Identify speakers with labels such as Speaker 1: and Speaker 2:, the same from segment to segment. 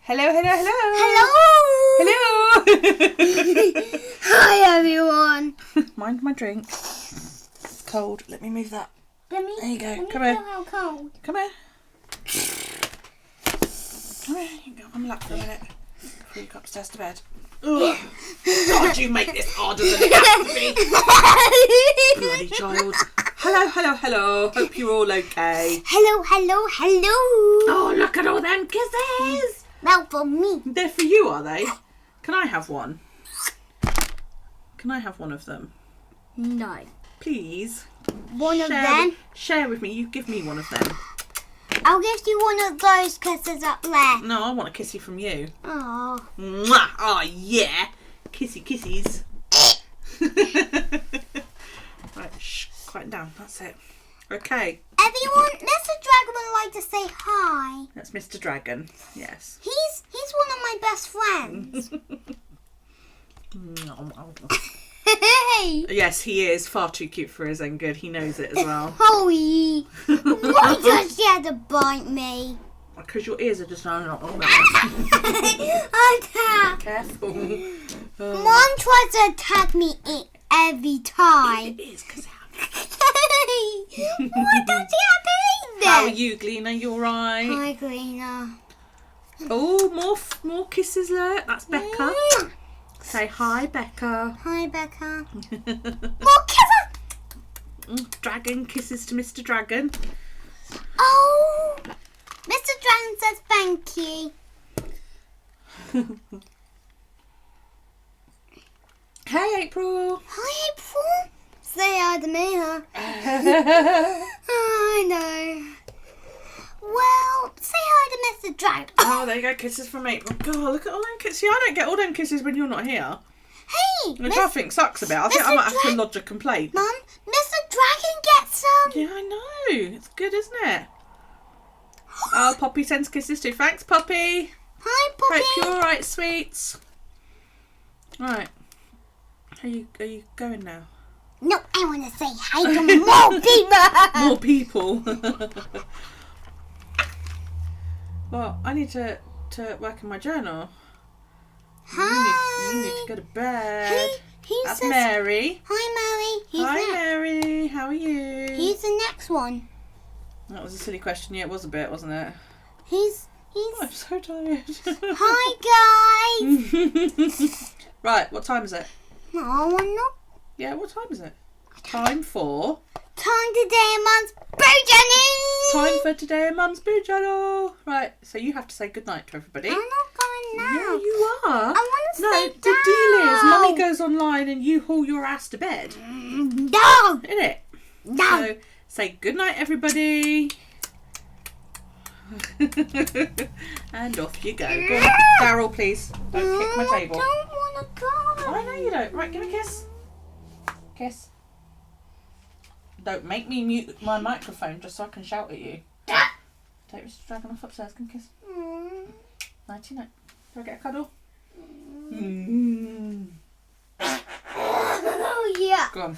Speaker 1: Hello, hello, hello.
Speaker 2: Hello.
Speaker 1: Hello.
Speaker 2: Hi, everyone.
Speaker 1: Mind my drink. It's cold. Let me move that.
Speaker 2: There
Speaker 1: you go.
Speaker 2: Come
Speaker 1: Come
Speaker 2: here.
Speaker 1: here.
Speaker 2: How cold?
Speaker 1: Come here. Come here. You can go on my lap for a minute before you go upstairs to bed. Ugh. God, you make this harder than it has to be. Bloody child. Hello, hello, hello. Hope you're all okay.
Speaker 2: Hello, hello, hello.
Speaker 1: Oh, look at all them kisses.
Speaker 2: Well, for me.
Speaker 1: They're for you, are they? Can I have one? Can I have one of them?
Speaker 2: No.
Speaker 1: Please.
Speaker 2: One of them?
Speaker 1: Share with me. You give me one of them.
Speaker 2: I'll give you one of those kisses up there.
Speaker 1: No, I want a kissy from you.
Speaker 2: Oh.
Speaker 1: Mwah! Oh, yeah. Kissy kissies. Right, shh. Quieten down. That's it. Okay.
Speaker 2: Everyone, Mr. Dragon would like to say hi.
Speaker 1: That's Mr. Dragon. Yes.
Speaker 2: He's one of my best friends. Hey.
Speaker 1: Yes, he is far too cute for his own good. He knows it as well.
Speaker 2: Holy. Why does she have to bite me?
Speaker 1: Because your ears are just...
Speaker 2: I can't.
Speaker 1: Careful.
Speaker 2: Mom tries to attack me every time.
Speaker 1: It is because...
Speaker 2: Why does she have to eat this?
Speaker 1: How are you, Gleena? You alright?
Speaker 2: Hi, Gleena.
Speaker 1: Oh, more kisses, look. That's Becca. Say hi, Becca.
Speaker 2: Hi, Becca. More kisses.
Speaker 1: Dragon kisses to Mr. Dragon.
Speaker 2: Oh, Mr. Dragon says thank you.
Speaker 1: Hey, April.
Speaker 2: Hi, April. Say hi to me, huh? I know. Well, say hi to Mr. Dragon.
Speaker 1: Oh, there you go. Kisses from April. God, look at all them kisses. See, I don't get all them kisses when you're not here.
Speaker 2: Hey,
Speaker 1: Which I think sucks about. I think I might have to lodge a complaint.
Speaker 2: Mum, Mr. Dragon gets some.
Speaker 1: Yeah, I know. It's good, isn't it? Oh, Poppy sends kisses too. Thanks, Poppy.
Speaker 2: Hi, Poppy.
Speaker 1: Hope you're alright, sweets. Right. Are you going now?
Speaker 2: No, I want to say hi to more people.
Speaker 1: More people. Well, I need to work in my journal.
Speaker 2: Hi.
Speaker 1: You need to go to bed.
Speaker 2: He
Speaker 1: That's
Speaker 2: says,
Speaker 1: Mary.
Speaker 2: Hi, Mary.
Speaker 1: Hi,
Speaker 2: next.
Speaker 1: Mary. How are you?
Speaker 2: He's the next one.
Speaker 1: That was a silly question. Yeah, it was a bit, wasn't it?
Speaker 2: He's.
Speaker 1: Oh, I'm so tired.
Speaker 2: Hi, guys.
Speaker 1: Right, what time is it?
Speaker 2: No, I'm not.
Speaker 1: Yeah, what time is it? Time for
Speaker 2: today, Mum's BuJournal.
Speaker 1: Time for today in Mum's BuJournal. Right, so you have to say goodnight to everybody.
Speaker 2: I'm not going now.
Speaker 1: Yeah, you are.
Speaker 2: I want to
Speaker 1: No,
Speaker 2: stay
Speaker 1: the
Speaker 2: down.
Speaker 1: deal is Mummy goes online and you haul your ass to bed.
Speaker 2: No.
Speaker 1: Innit?
Speaker 2: No.
Speaker 1: So say goodnight, everybody. And off you go. Go on, Daryl, please. Don't kick my table.
Speaker 2: I don't want to go.
Speaker 1: I know you don't. Right, give me a kiss. Kiss. Don't make me mute my microphone just so I can shout at you. Take Mr. Dragon off upstairs. Can kiss. Nighty night. Do I get a cuddle?
Speaker 2: Oh, yeah.
Speaker 1: Go on.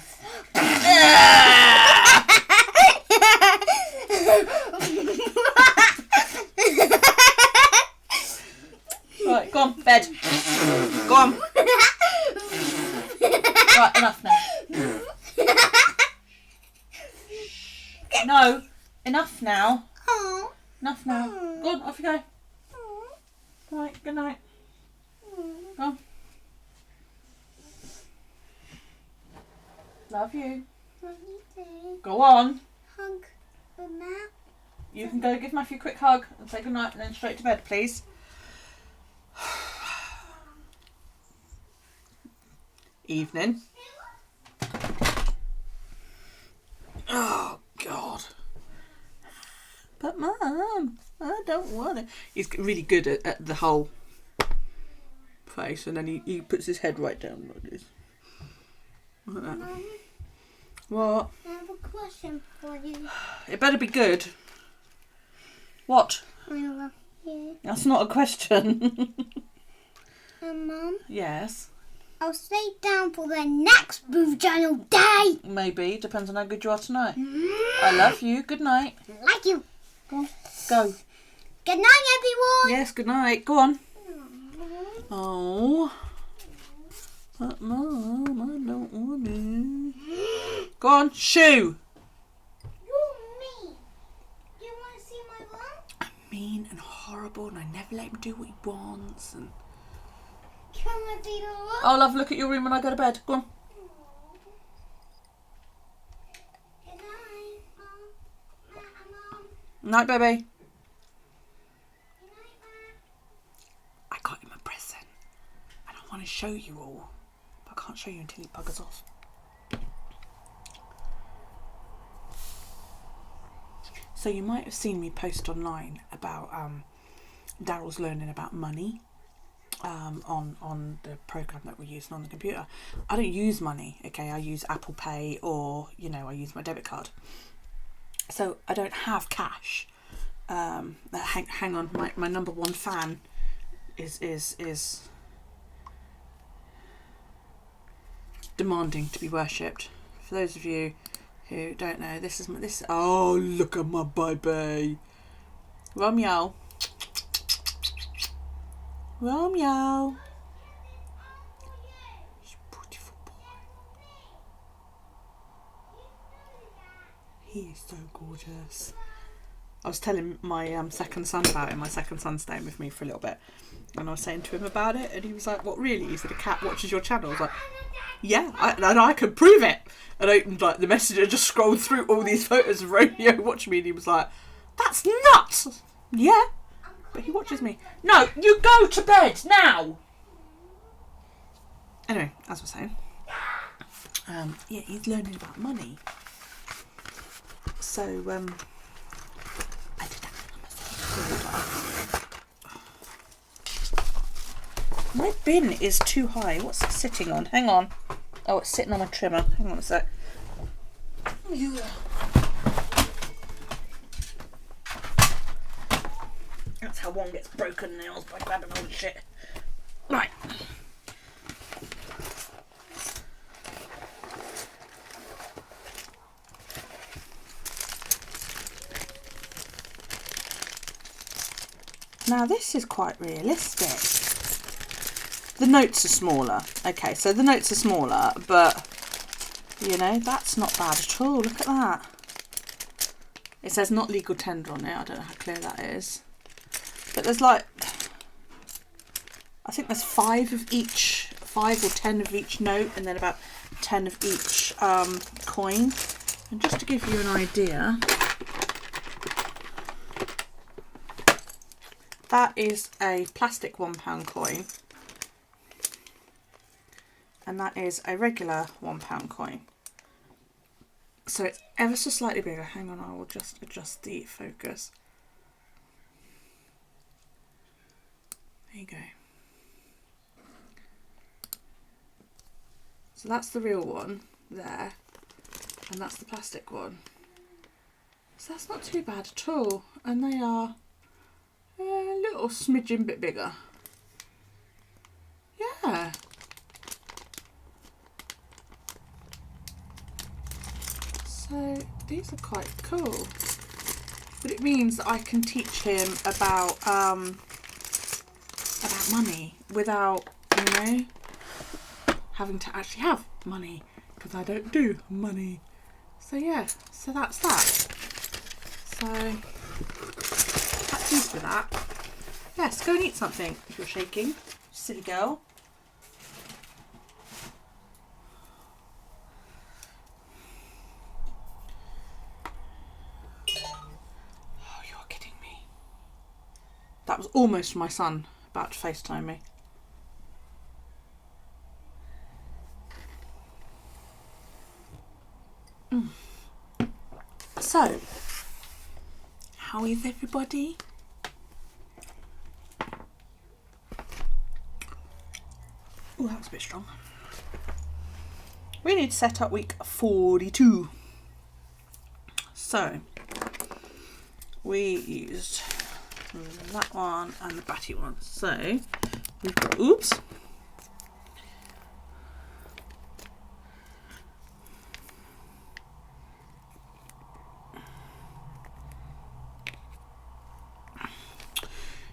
Speaker 1: Right, go on, bed. Go on. Right, enough now. No, enough now.
Speaker 2: Oh.
Speaker 1: Enough now. Go on, off you go. Right, good night. Go on. Love you. Go on.
Speaker 2: Hug the map.
Speaker 1: You can go give Matthew a quick hug and say goodnight and then straight to bed, please. Evening. Oh, God. But Mum, I don't want it. He's really good at the whole face, and then he puts his head right down like this. Like that.
Speaker 2: Mum,
Speaker 1: What?
Speaker 2: I have a question for you.
Speaker 1: It better be good. What?
Speaker 2: I love you.
Speaker 1: That's not a question.
Speaker 2: Mum,
Speaker 1: Yes.
Speaker 2: I'll stay down for the next BuJournal day.
Speaker 1: Maybe. Depends on how good you are tonight. I love you. Good night.
Speaker 2: Like you.
Speaker 1: Go on. Go.
Speaker 2: Good night, everyone.
Speaker 1: Yes, good night. Go on. Oh. But Mum, I don't want to. Go on, shoo.
Speaker 2: You're mean. Do you want to see my room?
Speaker 1: I'm mean and horrible and I never let him do what he wants. And
Speaker 2: Can I see the room?
Speaker 1: I'll have a look at your room when I go to bed. Go on.
Speaker 2: Good night, Mum.
Speaker 1: Night, baby.
Speaker 2: Good night, Mum.
Speaker 1: I got him a present and I want to show you all. But I can't show you until he buggers off. So you might have seen me post online about Daryl's learning about money on the program that we're using on the computer. I don't use money, okay? I use Apple Pay or, you know, I use my debit card. So I don't have cash. Hang on, my number one fan is demanding to be worshipped. For those of you who don't know, this. Oh, look at my baby, Romeo. Romeo. He's a beautiful boy. He is so gorgeous. I was telling my second son about him. My second son's staying with me for a little bit, and I was saying to him about it, and he was like, "What, really? He said a cat watches your channel?" I was like, "Yeah, I can prove it." And I opened like the messenger, just scrolled through all these photos of Romeo watching me, and he was like, "That's nuts." Yeah, but he watches me. No, you go to bed now. Anyway, as I was saying, yeah, he's learning about money. So I did that. My bin is too high. What's it sitting on? Hang on. Oh, it's sitting on my trimmer. Hang on a sec. That's how one gets broken nails, by grabbing all the shit. Right. Now this is quite realistic. The notes are smaller. Okay, so the notes are smaller, but you know, that's not bad at all. Look at that. It says not legal tender on it. I don't know how clear that is. But there's like, I think there's 5 or 10 of each note, and then about 10 of each coin. And just to give you an idea, that is a plastic £1 coin. And that is a regular £1 coin. So it's ever so slightly bigger. Hang on, I will just adjust the focus. There you go. So that's the real one there, and that's the plastic one. So that's not too bad at all. And they are a little smidgen bit bigger. Yeah. So these are quite cool, but it means that I can teach him about money without, you know, having to actually have money, because I don't do money. So yeah, so that's that. So that's used for that. Yes, go and eat something if you're shaking, silly girl. That was almost my son about to FaceTime me. So, how is everybody? Oh, that was a bit strong. We need to set up week 42. So, we used that one and the batty one. So we've got, oops,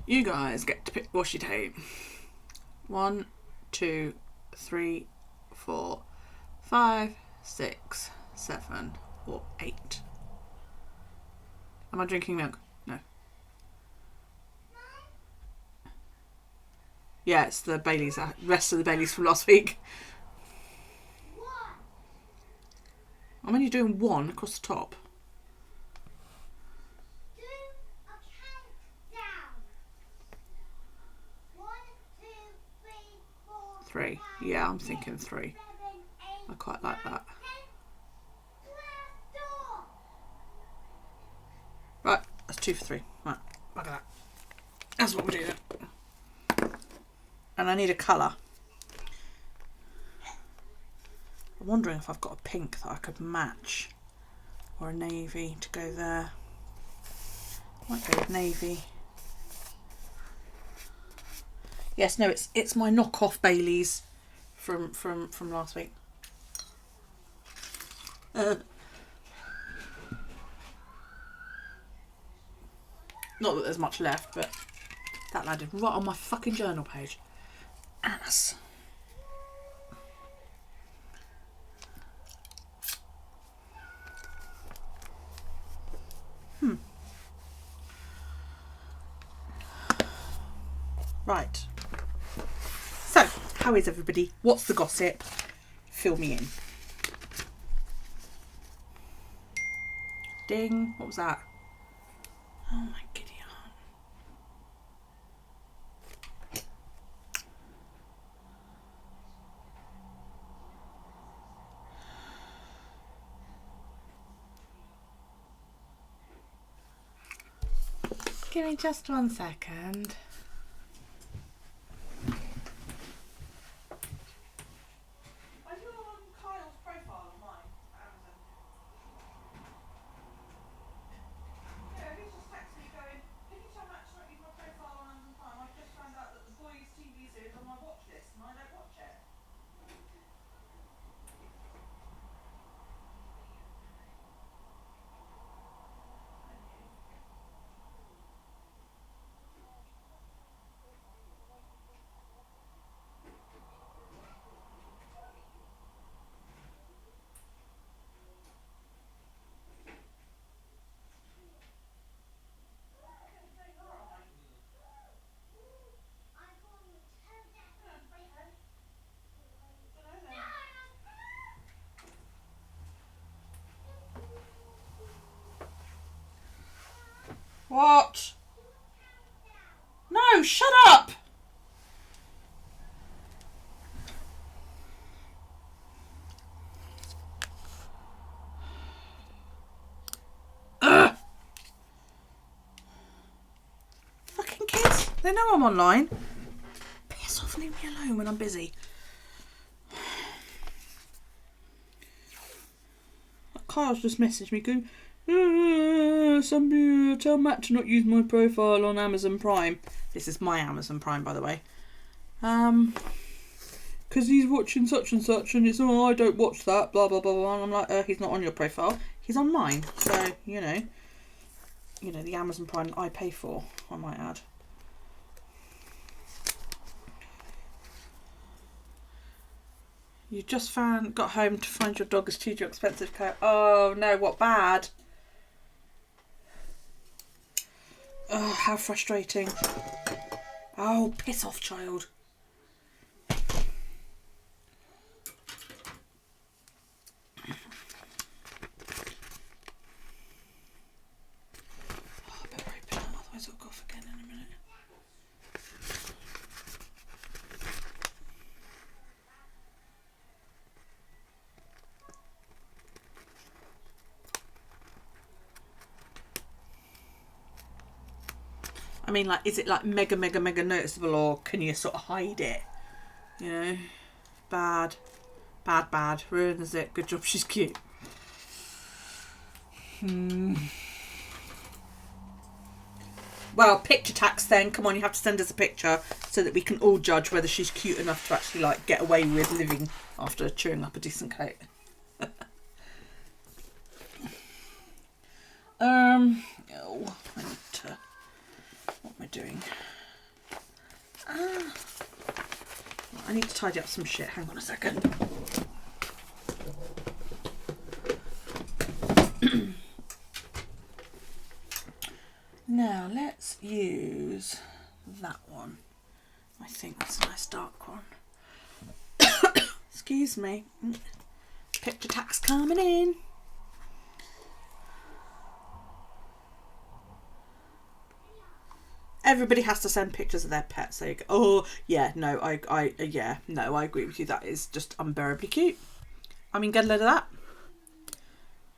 Speaker 1: You guys get to pick washi tape. 1, 2, 3, 4, 5, 6, 7, or 8. Am I drinking milk? No. Yeah, it's the Baileys. Rest of the Baileys from last week. I'm only doing 1 across the top. 3. Yeah, I'm thinking 3. I quite like that. Right, that's 2 for 3. Right, look at that. That's what we're doing. And I need a colour. I'm wondering if I've got a pink that I could match. Or a navy to go there. Might go with navy. Yes, no, it's my knockoff Baileys from last week. Not that there's much left, but that landed right on my fucking journal page. Ass. Right. So, how is everybody? What's the gossip? Fill me in. Ding. What was that? Oh my giddy aunt. Give me just 1 second. What? No, shut up! Ugh. Fucking kids. They know I'm online. Piss off, leave me alone when I'm busy. Kyle's just messaged me going, somebody tell Matt to not use my profile on Amazon Prime. This is my Amazon Prime, by the way. Because he's watching such and such, and it's, oh, I don't watch that, blah, blah, blah, blah. And I'm like, he's not on your profile. He's on mine. So, you know, the Amazon Prime I pay for, I might add. You just got home to find your dog is too expensive coat. Oh no, what bad? Oh, how frustrating. Oh, piss off, child. Oh, I better open it, otherwise it'll go off again in a minute. I mean, like, is it like mega noticeable, or can you sort of hide it? You know, bad, ruins it. Good job, she's cute. Well, picture tax then. Come on, you have to send us a picture so that we can all judge whether she's cute enough to actually like get away with living after chewing up a decent coat. Oh, I need to. What am I doing? I need to tidy up some shit. Hang on a second. Now let's use that one. I think that's a nice dark one. Excuse me. Picture tax coming in. Everybody has to send pictures of their pets. So you go, oh yeah, no, I agree with you. That is just unbearably cute. I mean, get a load of that.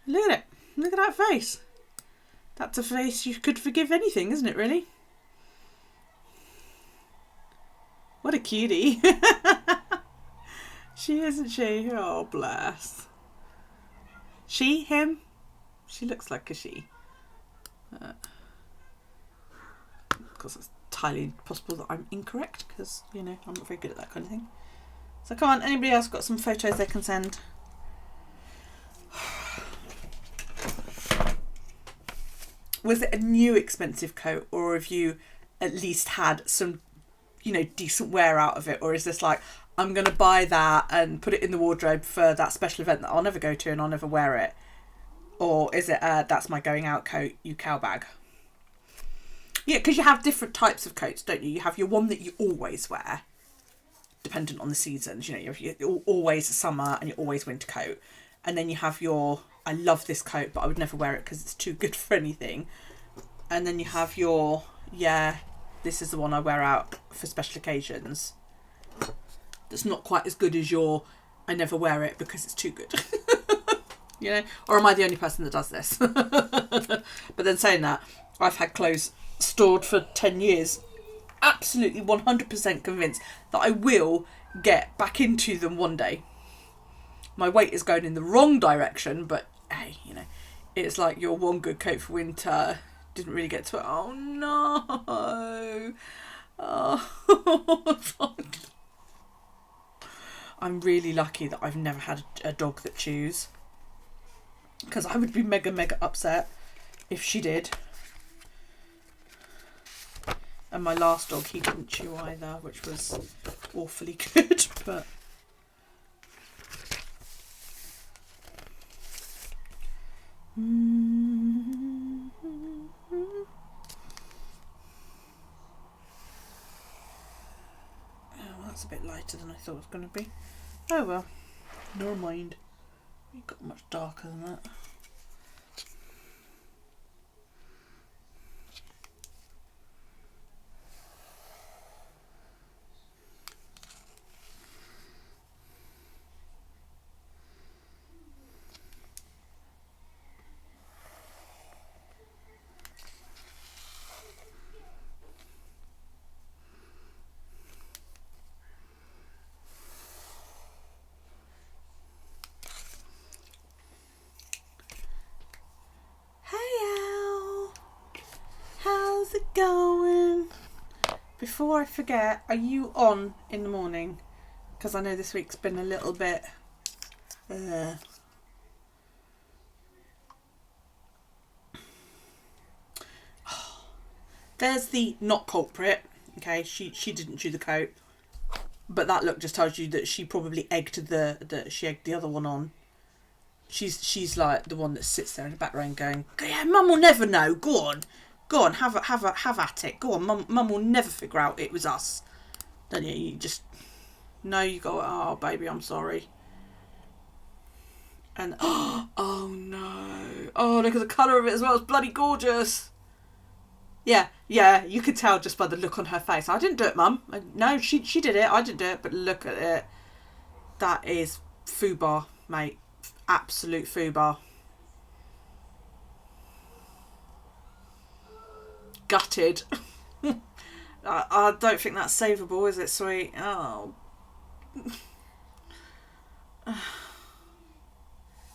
Speaker 1: Look at it. Look at that face. That's a face you could forgive anything, isn't it, really? What a cutie. She isn't she? Oh, bless. She, him? She looks like a she. Of course, it's entirely possible that I'm incorrect because, you know, I'm not very good at that kind of thing. So come on, anybody else got some photos they can send? Was it a new expensive coat, or have you at least had some, you know, decent wear out of it? Or is this like, I'm going to buy that and put it in the wardrobe for that special event that I'll never go to and I'll never wear it? Or is it, that's my going out coat, you cow bag? Yeah, because you have different types of coats, don't you? You have your one that you always wear, dependent on the seasons. You know, you're always a summer and you're always winter coat. And then you have your, I love this coat, but I would never wear it because it's too good for anything. And then you have your, yeah, this is the one I wear out for special occasions. That's not quite as good as your, I never wear it because it's too good. You know? Or am I the only person that does this? But then saying that, I've had clothes stored for 10 years. Absolutely 100% convinced that I will get back into them one day. My weight is going in the wrong direction, but hey, you know, it's like your one good coat for winter didn't really get to it. Oh no. Oh. I'm really lucky that I've never had a dog that chews, because I would be mega upset if she did. And my last dog, he didn't chew either, which was awfully good, but oh, that's a bit lighter than I thought it was going to be. Oh well, never mind. It got much darker than that. How's it going? Before I forget, are you on in the morning? Because I know this week's been a little bit there's the not culprit. Okay, she didn't chew the coat, but that look just tells you that she probably egged the other one on. She's like the one that sits there in the back row and going, yeah, Mum will never know. Go on, have at it. Go on, Mum will never figure out it was us. Don't you? You just, no, you go, oh baby, I'm sorry. And oh no, oh look at the colour of it as well. It's bloody gorgeous. Yeah, you could tell just by the look on her face. I didn't do it, Mum. No, she did it. I didn't do it. But look at it. That is foobar, mate. Absolute foobar. Gutted. I don't think that's savable, is it, sweet? Oh.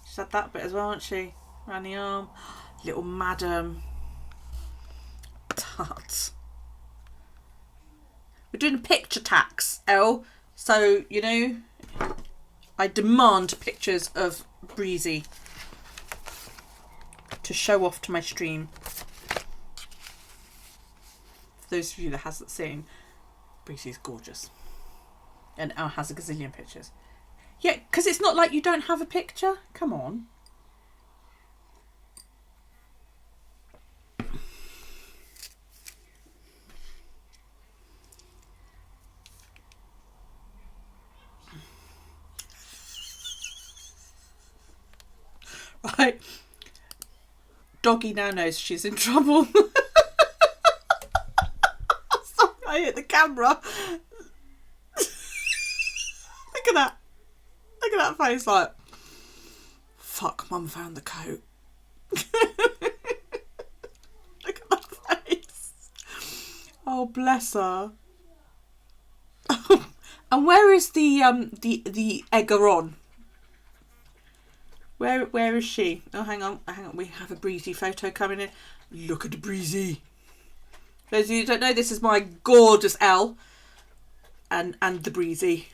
Speaker 1: She's had that bit as well, hasn't she? Around the arm. Little madam. Tut. We're doing a picture tax, Elle. So, you know, I demand pictures of Breezy to show off to my stream. For those of you that hasn't seen, Breezy's gorgeous. And Elle has a gazillion pictures. Yeah, because it's not like you don't have a picture. Come on. Right. Doggy now knows she's in trouble. Sorry, I hit the camera. Look at that. Look at that face like, fuck, Mum found the coat. Look at that face. Oh, bless her. And where is the eggeron? Where is she? Oh, hang on. We have a breezy photo coming in. Look at the breezy. Those of you who don't know, this is my gorgeous Elle and the breezy.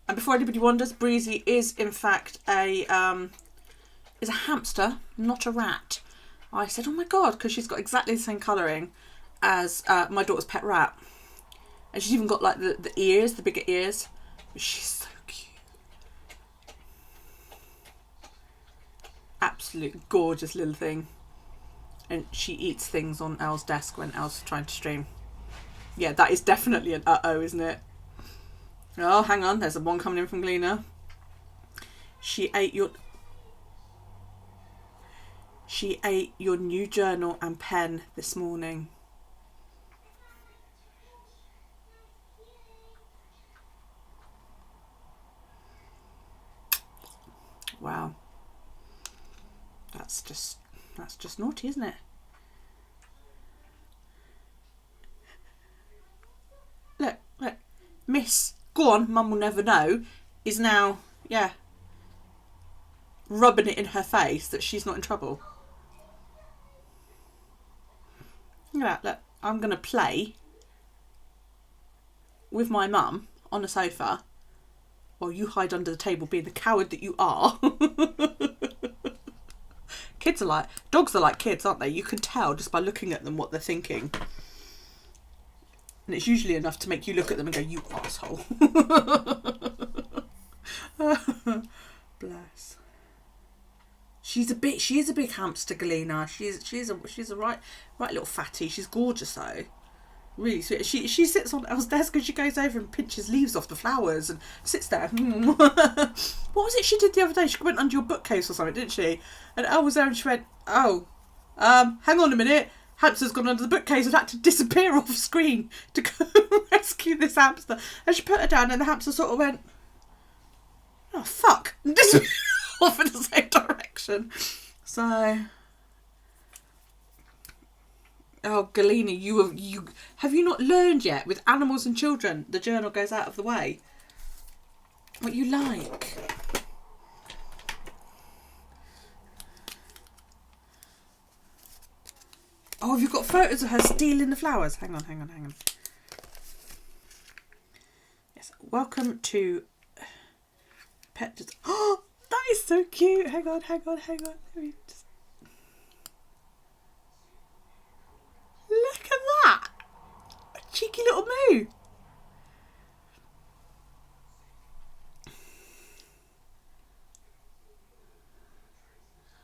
Speaker 1: And before anybody wonders, breezy is in fact a hamster, not a rat. I said, oh my god, because she's got exactly the same colouring as my daughter's pet rat, and she's even got like the ears, the bigger ears. She's so cute. Absolute gorgeous little thing. And she eats things on Elle's desk when Elle's trying to stream. Yeah, that is definitely an uh-oh, isn't it? Oh, hang on, there's one coming in from Gleaner. She ate your new journal and pen this morning. Wow. That's just naughty, isn't it? Look. Miss, go on, Mum will never know, is now, yeah, rubbing it in her face that she's not in trouble. Look at that, look. I'm going to play with my mum on a sofa while you hide under the table being the coward that you are. Dogs are like kids, aren't they? You can tell just by looking at them what they're thinking. And it's usually enough to make you look at them and go, you asshole. Bless. She is a big hamster, Galena. She's a right little fatty. She's gorgeous though. Really sweet. She sits on Elle's desk and she goes over and pinches leaves off the flowers and sits there. What was it she did the other day? She went under your bookcase or something, didn't she? And Elle was there and she went, oh, hang on a minute. Hamster's gone under the bookcase and had to disappear off screen to go rescue this hamster. And she put her down and the hamster sort of went, oh, fuck. And disappeared off in the same direction. So... Oh, Galena, you have you not learned yet? With animals and children, the journal goes out of the way. What you like? Oh, have you got photos of her stealing the flowers? Hang on. Yes, welcome to Pet. Oh, that is so cute. Hang on. Let me just... Look at that! A cheeky little moo.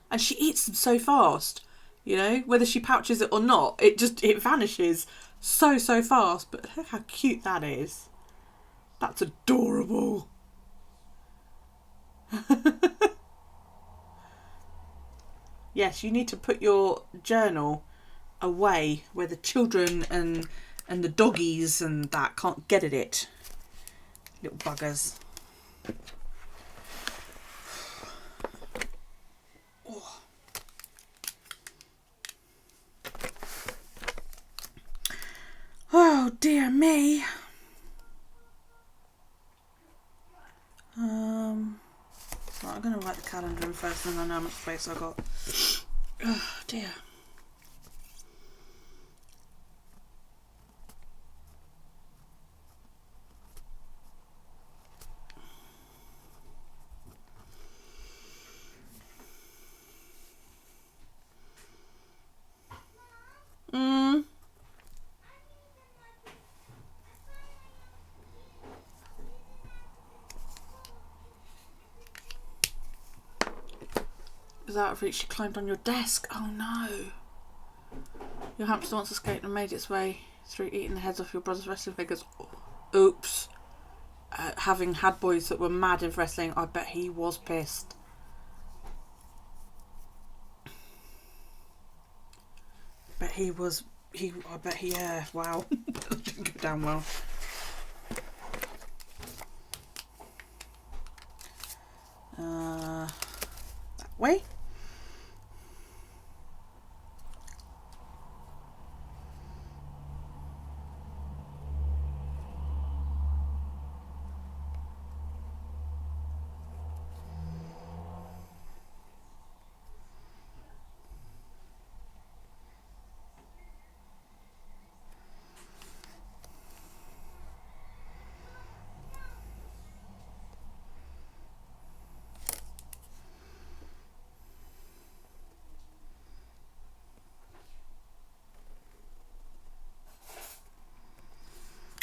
Speaker 1: And she eats them so fast, you know, whether she pouches it or not, it vanishes so fast. But look how cute that is. That's adorable. Yes, you need to put your journal away where the children and the doggies and that can't get at it. Little buggers. Oh dear me. Right, I'm going to write the calendar in first and then I know how much space I got. Oh dear. was out of reach. She climbed on your desk. Oh no. Your hamster once escaped and made its way through eating the heads off your brother's wrestling figures. Oops. Having had boys that were mad in wrestling, I bet he was pissed. I bet he, yeah, wow. That didn't go down well. That way.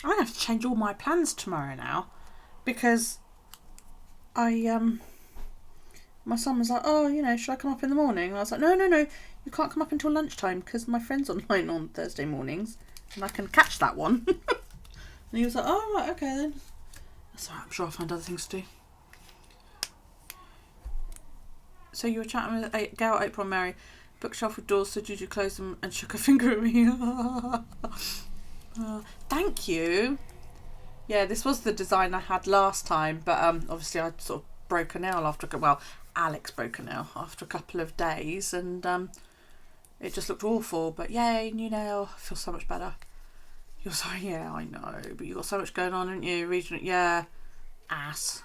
Speaker 1: I'm going to have to change all my plans tomorrow now, because my son was like, oh, you know, should I come up in the morning? And I was like, no, you can't come up until lunchtime because my friend's online on Thursday mornings and I can catch that one. And he was like, oh, right, okay then. That's all right, I'm sure I'll find other things to do. So you were chatting with a girl, April and Mary, bookshelf with doors, so Juju closed them and shook her finger at me. Thank you. Yeah, this was the design I had last time, but obviously I sort of broke a nail after, well, Alex broke a nail after a couple of days, and it just looked awful. But yay, new nail, I feel so much better. You're sorry, yeah, I know, but you got so much going on, haven't you? Regional, yeah, ass.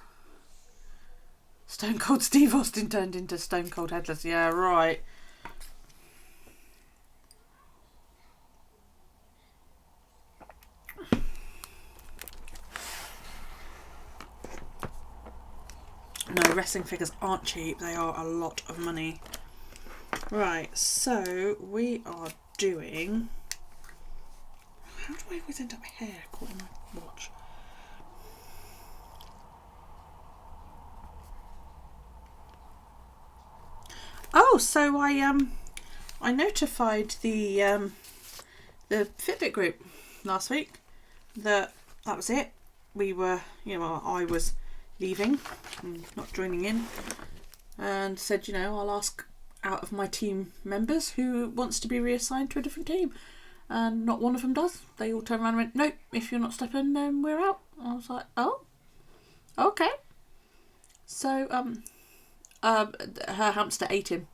Speaker 1: Stone Cold Steve Austin turned into Stone Cold Headless, yeah, right. No, wrestling figures aren't cheap. They are a lot of money. Right, so we are doing... How do I always end up here caught in my watch? Oh, so I notified the Fitbit group last week that was it. We were, you know, I was leaving and not joining in, and said, you know, I'll ask out of my team members who wants to be reassigned to a different team, and not one of them does. They all turned around and went, nope, if you're not stepping, then we're out. I was like, oh, okay. So her hamster ate him.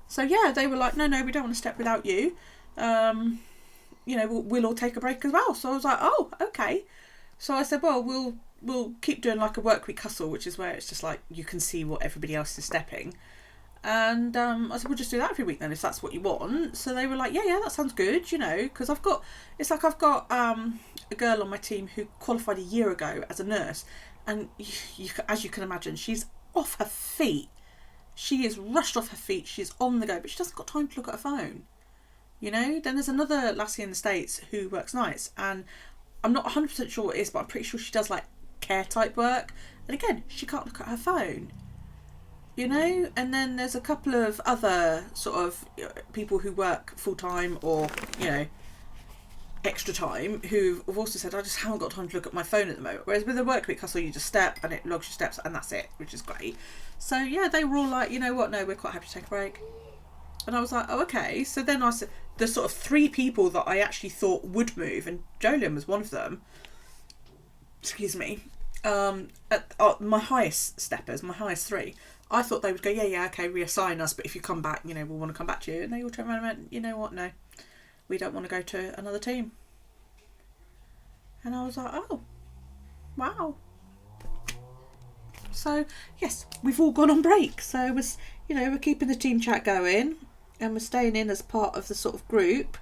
Speaker 1: So yeah, they were like, no, we don't want to step without you. You know, we'll all take a break as well. So I was like, oh, okay. So I said, well, we'll keep doing like a work week hustle, which is where it's just like you can see what everybody else is stepping. And I said, we'll just do that every week then, if that's what you want. So they were like, yeah, that sounds good, you know, because I've got a girl on my team who qualified a year ago as a nurse, and as you can imagine, she's off her feet. She is rushed off her feet. She's on the go, but she doesn't got time to look at her phone. You know. Then there's another lassie in the States who works nights, and I'm not 100% sure what it is, but I'm pretty sure she does like care type work. And again, she can't look at her phone. You know. And then there's a couple of other sort of people who work full time or, you know, extra time, who have also said, I just haven't got time to look at my phone at the moment. Whereas with a work week hustle, you just step and it logs your steps and that's it, which is great. So yeah, they were all like, you know what, no, we're quite happy to take a break. And I was like, oh, okay. So then I said, the sort of 3 people that I actually thought would move, and Jolien was one of them, excuse me, at my highest steppers, my highest 3, I thought they would go, yeah, okay, reassign us, but if you come back, you know, we'll want to come back to you. And they all turned around and went, you know what, no, we don't want to go to another team. And I was like, oh, wow. So yes, we've all gone on break. So we're keeping the team chat going, and we're staying in as part of the sort of group.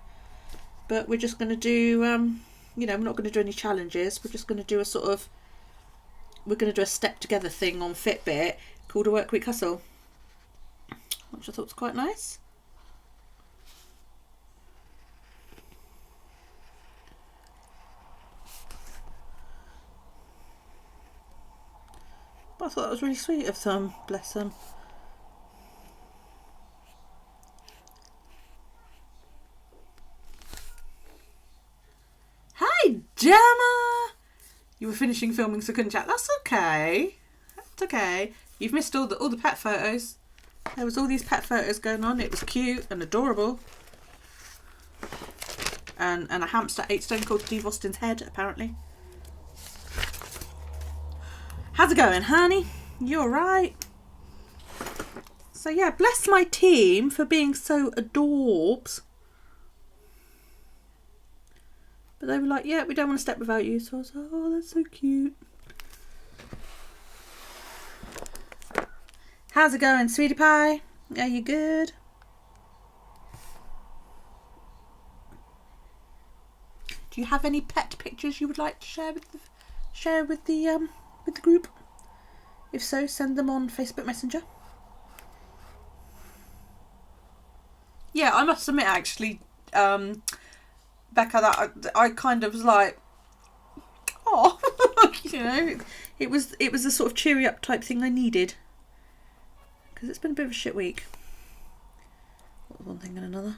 Speaker 1: But we're just going to do, we're not going to do any challenges. We're just going to do a step together thing on Fitbit called a Work Week Hustle, which I thought was quite nice. I thought that was really sweet of them. Bless them. Hi, Gemma! You were finishing filming so couldn't chat. That's okay. That's okay. You've missed all the pet photos. There was all these pet photos going on. It was cute and adorable. And a hamster ate Stone Cold Steve Austin's head, apparently. How's it going, honey? You alright? So yeah, bless my team for being so adorbs. But they were like, yeah, we don't want to step without you. So I was like, oh, that's so cute. How's it going, sweetie pie? Are you good? Do you have any pet pictures you would like to share with the group? If so, send them on Facebook Messenger. Yeah, I must admit, actually, Becca, that I kind of was like, oh, you know, it was the sort of cheery up type thing I needed, because it's been a bit of a shit week. One thing and another.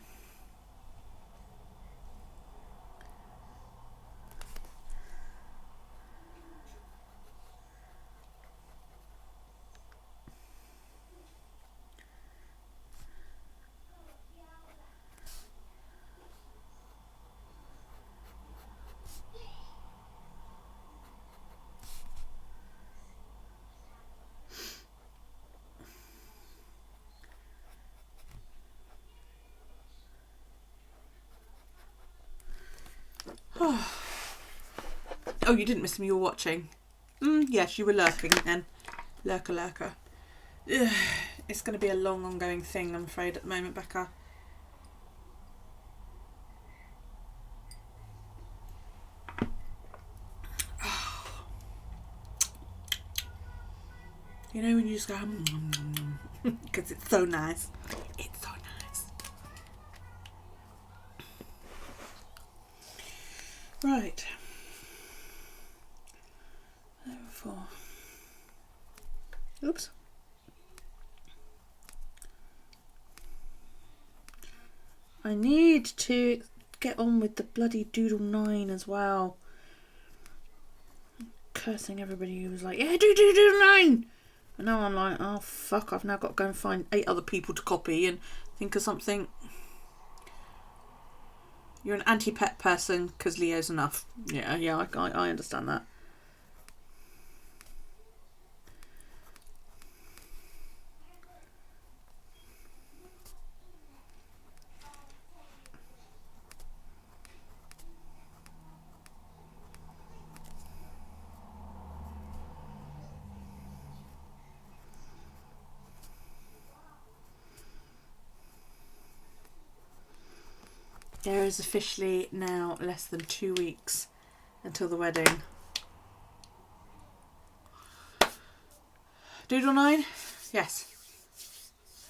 Speaker 1: Oh, you didn't miss me, you were watching. Yes, you were lurking then. Lurker. Ugh, it's going to be a long ongoing thing, I'm afraid, at the moment, Becca. You know when you just go, because it's so nice. It's so nice. Right. There were 4. Oops. I need to get on with the bloody Doodle 9 as well. Cursing everybody who was like, yeah, do Doodle 9! And now I'm like, oh fuck, I've now got to go and find 8 other people to copy and think of something. You're an anti-pet person because Leo's enough. Yeah, I understand that. There is officially now less than 2 weeks until the wedding. Doodle 9? Yes.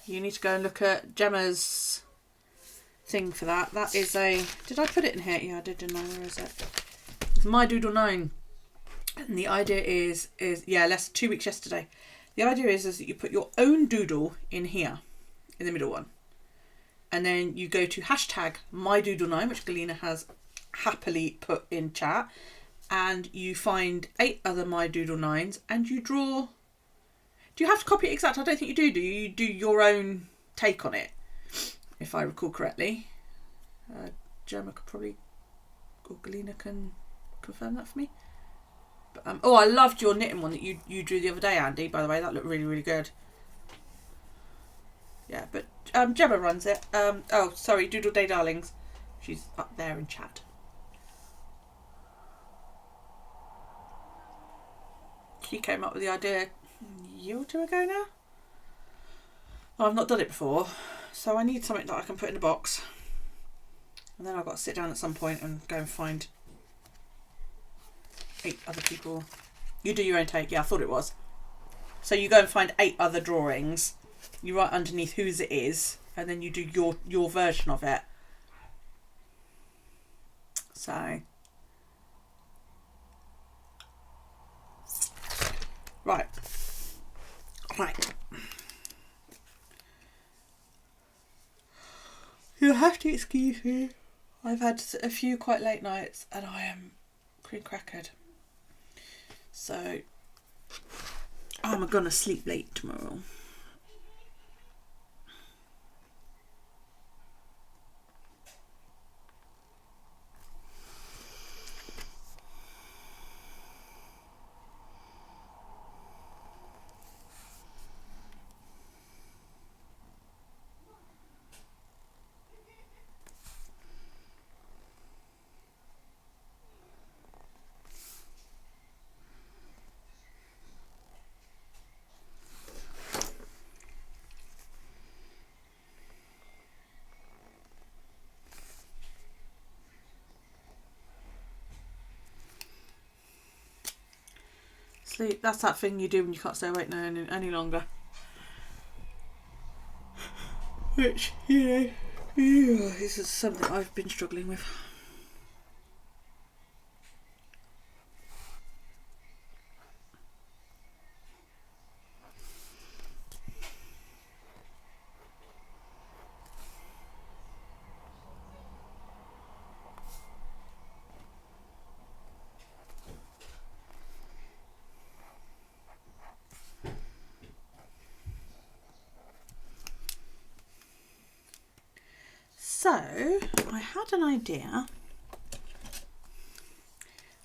Speaker 1: You need to go and look at Gemma's thing for that. That is a... Did I put it in here? Yeah, I did, didn't I? Where is it? It's my Doodle 9. And the idea is yeah, less than 2 weeks yesterday. The idea is that you put your own doodle in here, in the middle one. And then you go to hashtag mydoodle9, which Galena has happily put in chat, and you find 8 other mydoodle9s, and you draw. Do you have to copy it exactly? I don't think you do. Do you? You do your own take on it, if I recall correctly. Gemma could probably, or Galena can confirm that for me. But, oh, I loved your knitting one that you drew the other day, Andy. By the way, that looked really, really good. Yeah, but Gemma runs it. Oh, sorry, Doodle Day Darlings. She's up there in chat. She came up with the idea a year or 2 ago now. Well, I've not done it before, so I need something that I can put in a box. And then I've got to sit down at some point and go and find 8 other people. You do your own take. Yeah, I thought it was. So you go and find 8 other drawings. You write underneath whose it is, and then you do your version of it. So, right. Right. You'll have to excuse me. I've had a few quite late nights and I am cream crackered. So I'm gonna sleep late tomorrow. Sleep, that's that thing you do when you can't stay awake any longer. Which, this is something I've been struggling with. So, I had an idea.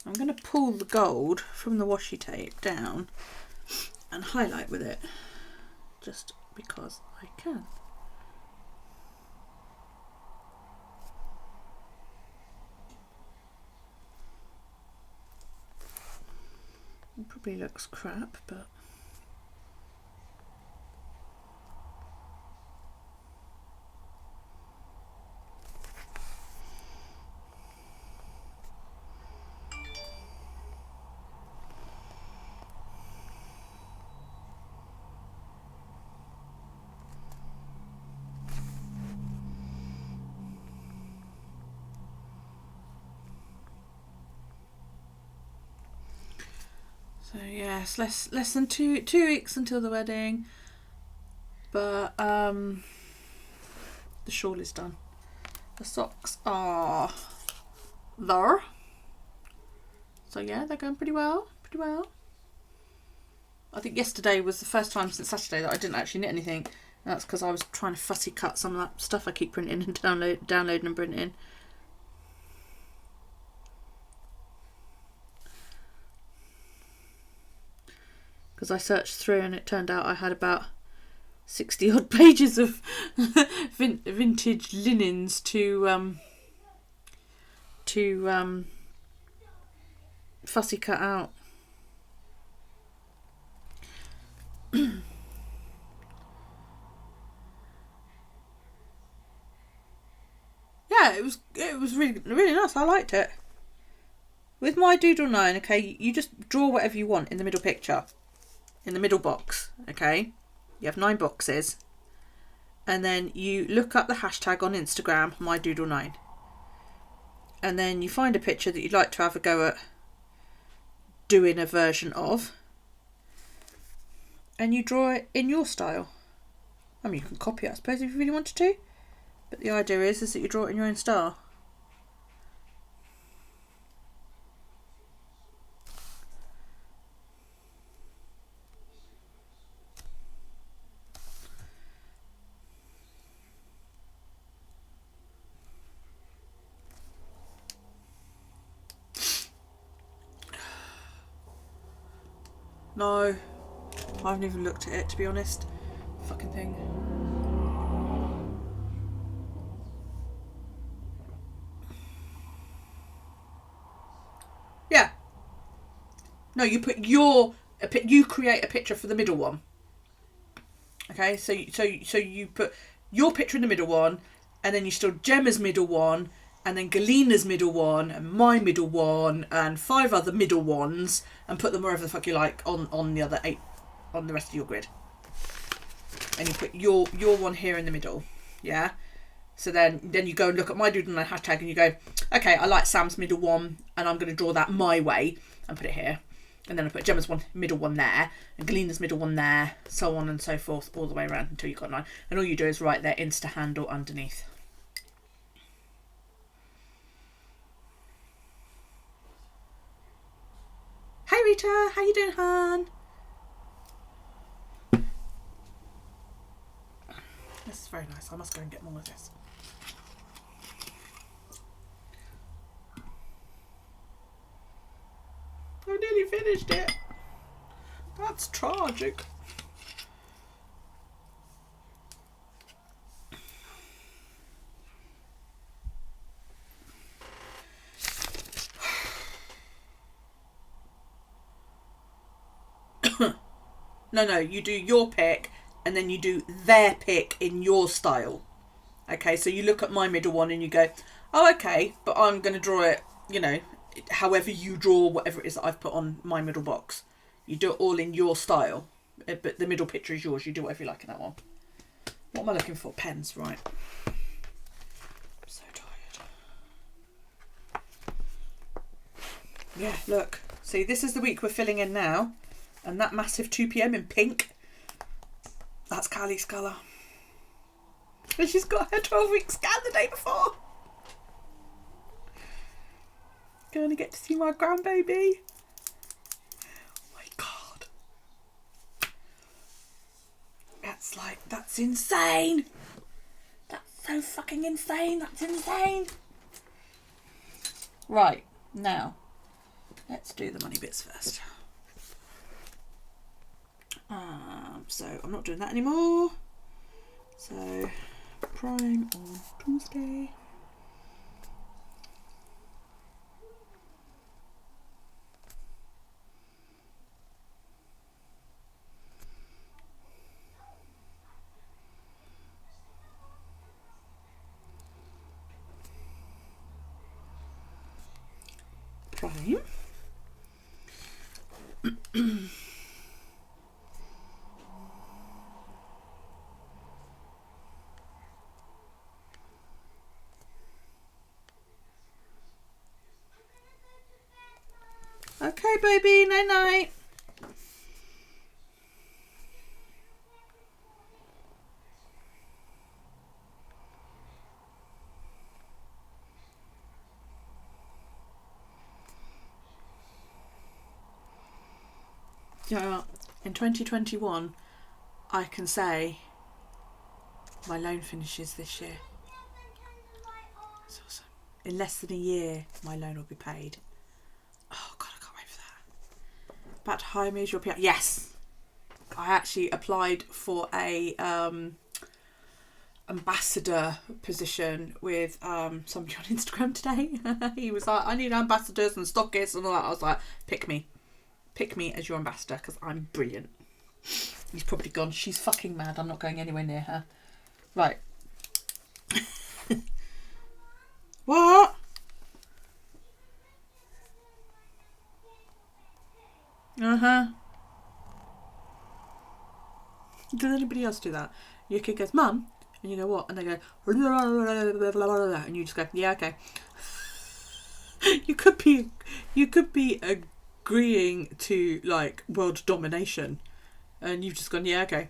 Speaker 1: I'm going to pull the gold from the washi tape down and highlight with it, just because I can. It probably looks crap, but so yes, less than two weeks until the wedding, but the shawl is done. The socks are there, so yeah, they're going pretty well. I think yesterday was the first time since Saturday that I didn't actually knit anything. And that's because I was trying to fussy cut some of that stuff I keep printing and downloading and printing. Because I searched through and it turned out I had about 60 odd pages of vintage linens to fussy cut out. Yeah, it was really nice. I liked it. With my Doodle 9, okay, you just draw whatever you want in the middle picture, in the middle box, okay? You have 9 boxes, and then you look up the hashtag on Instagram, my Doodle 9, and then you find a picture that you'd like to have a go at doing a version of, and you draw it in your style. I mean, you can copy it, I suppose, if you really wanted to, but the idea is that you draw it in your own style. No, I haven't even looked at it, to be honest. Fucking thing. Yeah. No, you put you create a picture for the middle one. Okay, so you put your picture in the middle one, and then you still Gemma's middle one, and then Galina's middle one, and my middle one, and 5 other middle ones, and put them wherever the fuck you like on the other 8, on the rest of your grid. And you put your one here in the middle, yeah? So then you go and look at my Doodle 9 hashtag and you go, okay, I like Sam's middle one, and I'm going to draw that my way and put it here. And then I put Gemma's middle one there, and Galina's middle one there, so on and so forth, all the way around until you've got 9. And all you do is write their Insta handle underneath. Hey Rita, how you doing, hon? This is very nice. I must go and get more of this. I nearly finished it. That's tragic. No, you do your pick and then you do their pick in your style. Okay, so you look at my middle one and you go, oh, okay, but I'm going to draw it, you know, however you draw whatever it is that I've put on my middle box. You do it all in your style, but the middle picture is yours. You do whatever you like in that one. What am I looking for? Pens, right. I'm so tired. Yeah, look. See, this is the week we're filling in now. And that massive 2 p.m. in pink, that's Callie's colour. And she's got her 12-week scan the day before. Gonna get to see my grandbaby. Oh my God. That's insane. That's so fucking insane. That's insane. Right, now, let's do the money bits first. So I'm not doing that anymore. So Prime on Tuesday. Prime. Okay, baby, night night. Yeah, in 2021, I can say my loan finishes this year. It's awesome. In less than a year, my loan will be paid. Oh God, I can't wait for that. About to hire me as your PR. Yes, I actually applied for a ambassador position with somebody on Instagram today. He was like, I need ambassadors and stockists and all that. I was like, pick me as your ambassador because I'm brilliant. He's probably gone, she's fucking mad, I'm not going anywhere near her. Right. What? Uh-huh. Does anybody else do that? Your kid goes, Mum, and you go, what? And they go, and you just go, yeah, okay. You could be agreeing to like world domination, and you've just gone, yeah, okay,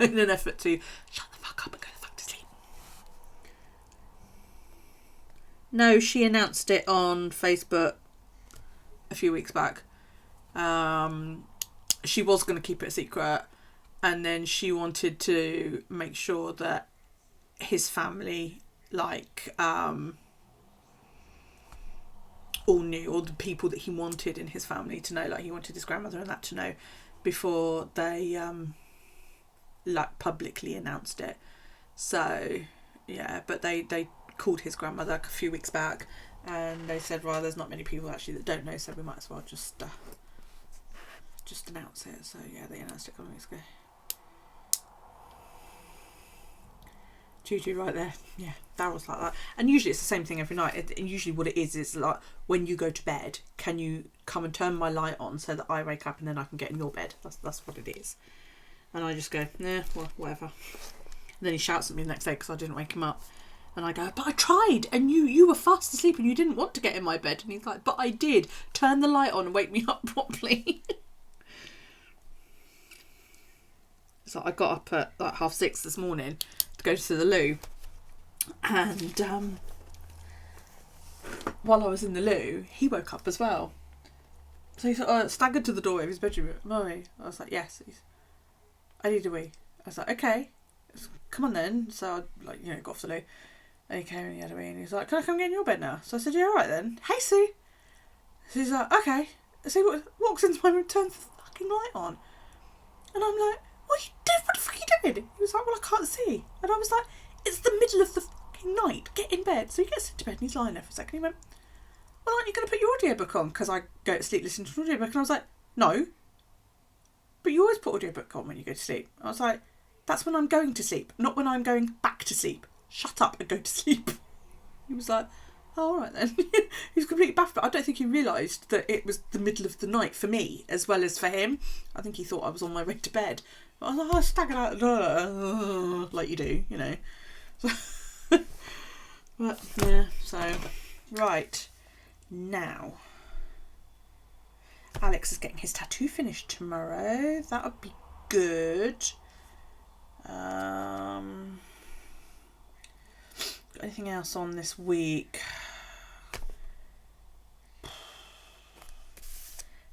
Speaker 1: in an effort to shut the fuck up and go the fuck to sleep. No, she announced it on Facebook a few weeks back. She was going to keep it a secret, and then she wanted to make sure that his family, like, all knew, all the people that he wanted in his family to know, like he wanted his grandmother and that to know before they like publicly announced it. So yeah, but they called his grandmother a few weeks back and they said, well, there's not many people actually that don't know, so we might as well just announce it. So yeah, they announced it a couple of weeks ago. Juju right there. Yeah, Daryl's like that. And usually it's the same thing every night. And usually what it is like, when you go to bed, can you come and turn my light on so that I wake up and then I can get in your bed? That's what it is. And I just go, nah, well, whatever. And then he shouts at me the next day because I didn't wake him up. And I go, but I tried, and you were fast asleep and you didn't want to get in my bed. And he's like, but I did. Turn the light on and wake me up properly. So I got up at like 6:30 this morning to go to the loo. And while I was in the loo, he woke up as well. So he sort of staggered to the doorway of his bedroom. Mummy. I was like, yes. I need a wee. I was like, okay. Come on then. So I got off the loo. And he came and he had a wee. And he's like, can I come get in your bed now? So I said, yeah, all right then. Hey, Sue. So he's like, okay. So he walks into my room, turns the fucking light on. And I'm like, what the fuck are you doing? He was like, well, I can't see. And I was like, it's the middle of the fucking night. Get in bed. So he gets into bed and he's lying there for a second. He went, well, aren't you going to put your audiobook on? Because I go to sleep listening to an audiobook. And I was like, no. But you always put audiobook on when you go to sleep. I was like, that's when I'm going to sleep, not when I'm going back to sleep. Shut up and go to sleep. He was like, oh, all right then. He was completely baffled. But I don't think he realised that it was the middle of the night for me as well as for him. I think he thought I was on my way to bed. But I was like, I staggered out like you do, you know. But yeah, so right now, Alex is getting his tattoo finished tomorrow. That would be good. Got anything else on this week?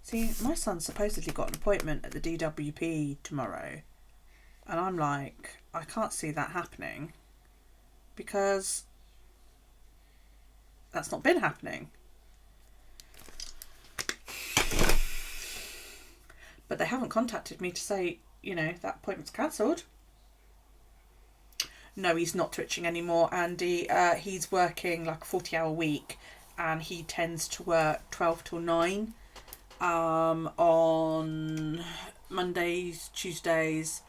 Speaker 1: See, my son supposedly got an appointment at the DWP tomorrow, and I'm like, I can't see that happening because that's not been happening. But they haven't contacted me to say, that appointment's cancelled. No, he's not twitching anymore, Andy. He's working like a 40-hour week, and he tends to work 12 till 9 on Mondays, Tuesdays,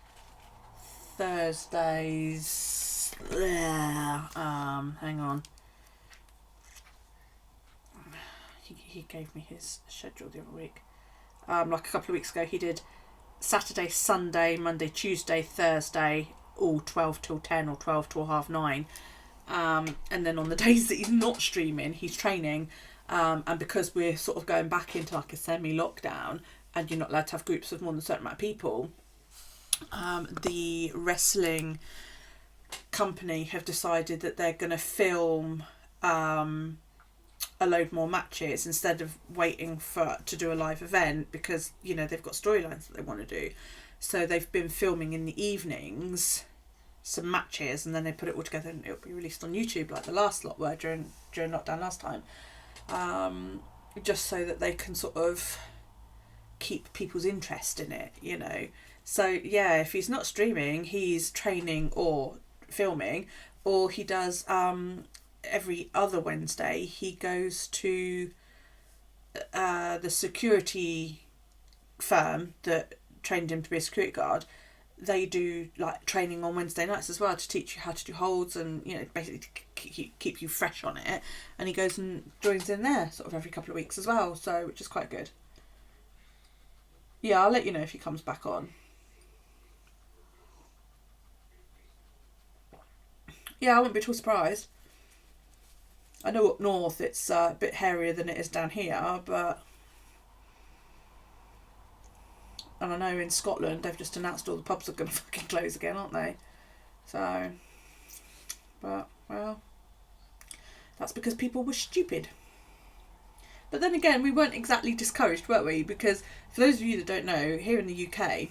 Speaker 1: Thursdays. Hang on. He gave me his schedule the other week. Like a couple of weeks ago, he did Saturday, Sunday, Monday, Tuesday, Thursday, all 12 till 10 or 12 till 9:30. And then on the days that he's not streaming, he's training. And because we're sort of going back into like a semi-lockdown and you're not allowed to have groups of more than a certain amount of people, the wrestling company have decided that they're going to film a load more matches instead of waiting to do a live event because, they've got storylines that they want to do. So they've been filming in the evenings some matches, and then they put it all together and it'll be released on YouTube like the last lot were during lockdown last time. Just so that they can sort of keep people's interest in it, So yeah, if he's not streaming, he's training or filming, or he does every other Wednesday he goes to the security firm that trained him to be a security guard. They do like training on Wednesday nights as well to teach you how to do holds and basically to keep you fresh on it, and he goes and joins in there sort of every couple of weeks as well, so which is quite good. Yeah, I'll let you know if he comes back on. Yeah, I wouldn't be too surprised. I know up north it's a bit hairier than it is down here, but... And I know in Scotland they've just announced all the pubs are going to fucking close again, aren't they? So... But, well... That's because people were stupid. But then again, we weren't exactly discouraged, were we? Because, for those of you that don't know, here in the UK,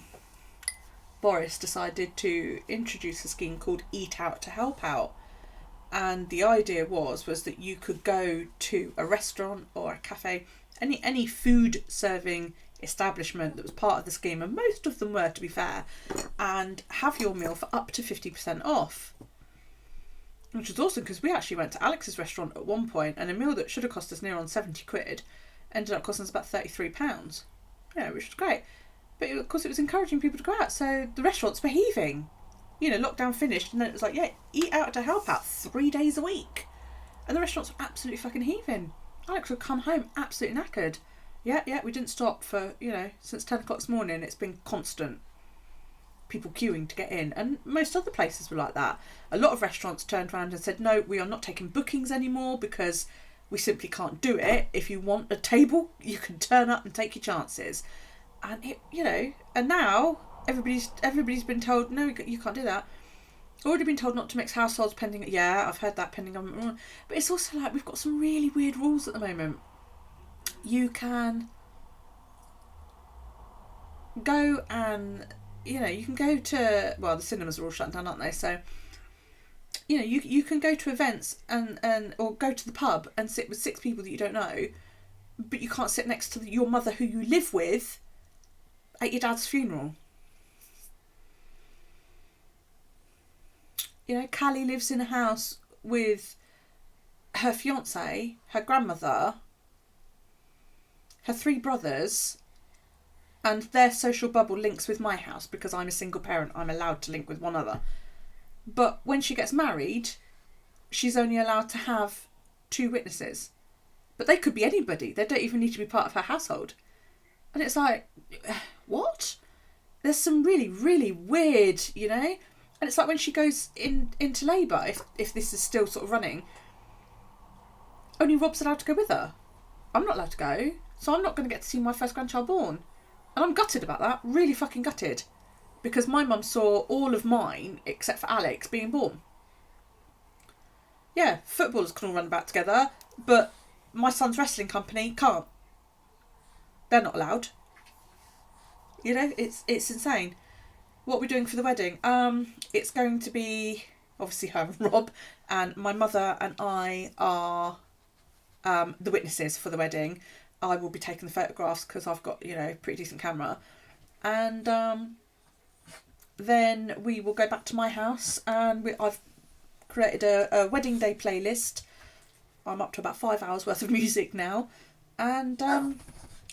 Speaker 1: Boris decided to introduce a scheme called Eat Out to Help Out. And the idea was that you could go to a restaurant or a cafe, any food serving establishment that was part of the scheme, and most of them were, to be fair, and have your meal for up to 50% off. Which was awesome, because we actually went to Alex's restaurant at one point, and a meal that should have cost us near on 70 quid ended up costing us about £33. Yeah, which was great. But of course it was encouraging people to go out, so the restaurants were heaving. Lockdown finished, and then it was like, yeah, eat out to help out 3 days a week. And the restaurants were absolutely fucking heaving. Alex would come home absolutely knackered. Yeah, we didn't stop for, since 10 o'clock this morning, it's been constant. people queuing to get in, and most other places were like that. A lot of restaurants turned around and said, no, we are not taking bookings anymore because we simply can't do it. If you want a table, you can turn up and take your chances. And it, and now everybody's been told, no, you can't do that. Already been told not to mix households pending. Yeah, I've heard that, pending government rule. But it's also like we've got some really weird rules at the moment. You can go and you can go to, well, the cinemas are all shut down, aren't they? So you can go to events and or go to the pub and sit with 6 people that you don't know, but you can't sit next to your mother who you live with at your dad's funeral. Callie lives in a house with her fiance, her grandmother, her 3 brothers, and their social bubble links with my house because I'm a single parent. I'm allowed to link with one other. But when she gets married, she's only allowed to have 2 witnesses. But they could be anybody. They don't even need to be part of her household. And it's like, what? There's some really, really weird, And it's like when she goes into labour, if this is still sort of running, only Rob's allowed to go with her. I'm not allowed to go, so I'm not going to get to see my first grandchild born. And I'm gutted about that, really fucking gutted. Because my mum saw all of mine, except for Alex, being born. Yeah, footballers can all run about together, but my son's wrestling company can't. They're not allowed. It's insane. What we're doing for the wedding, it's going to be obviously her and Rob, and my mother and I are the witnesses for the wedding. I will be taking the photographs because I've got pretty decent camera, and then we will go back to my house, and I've created a wedding day playlist. I'm up to about 5 hours worth of music now, and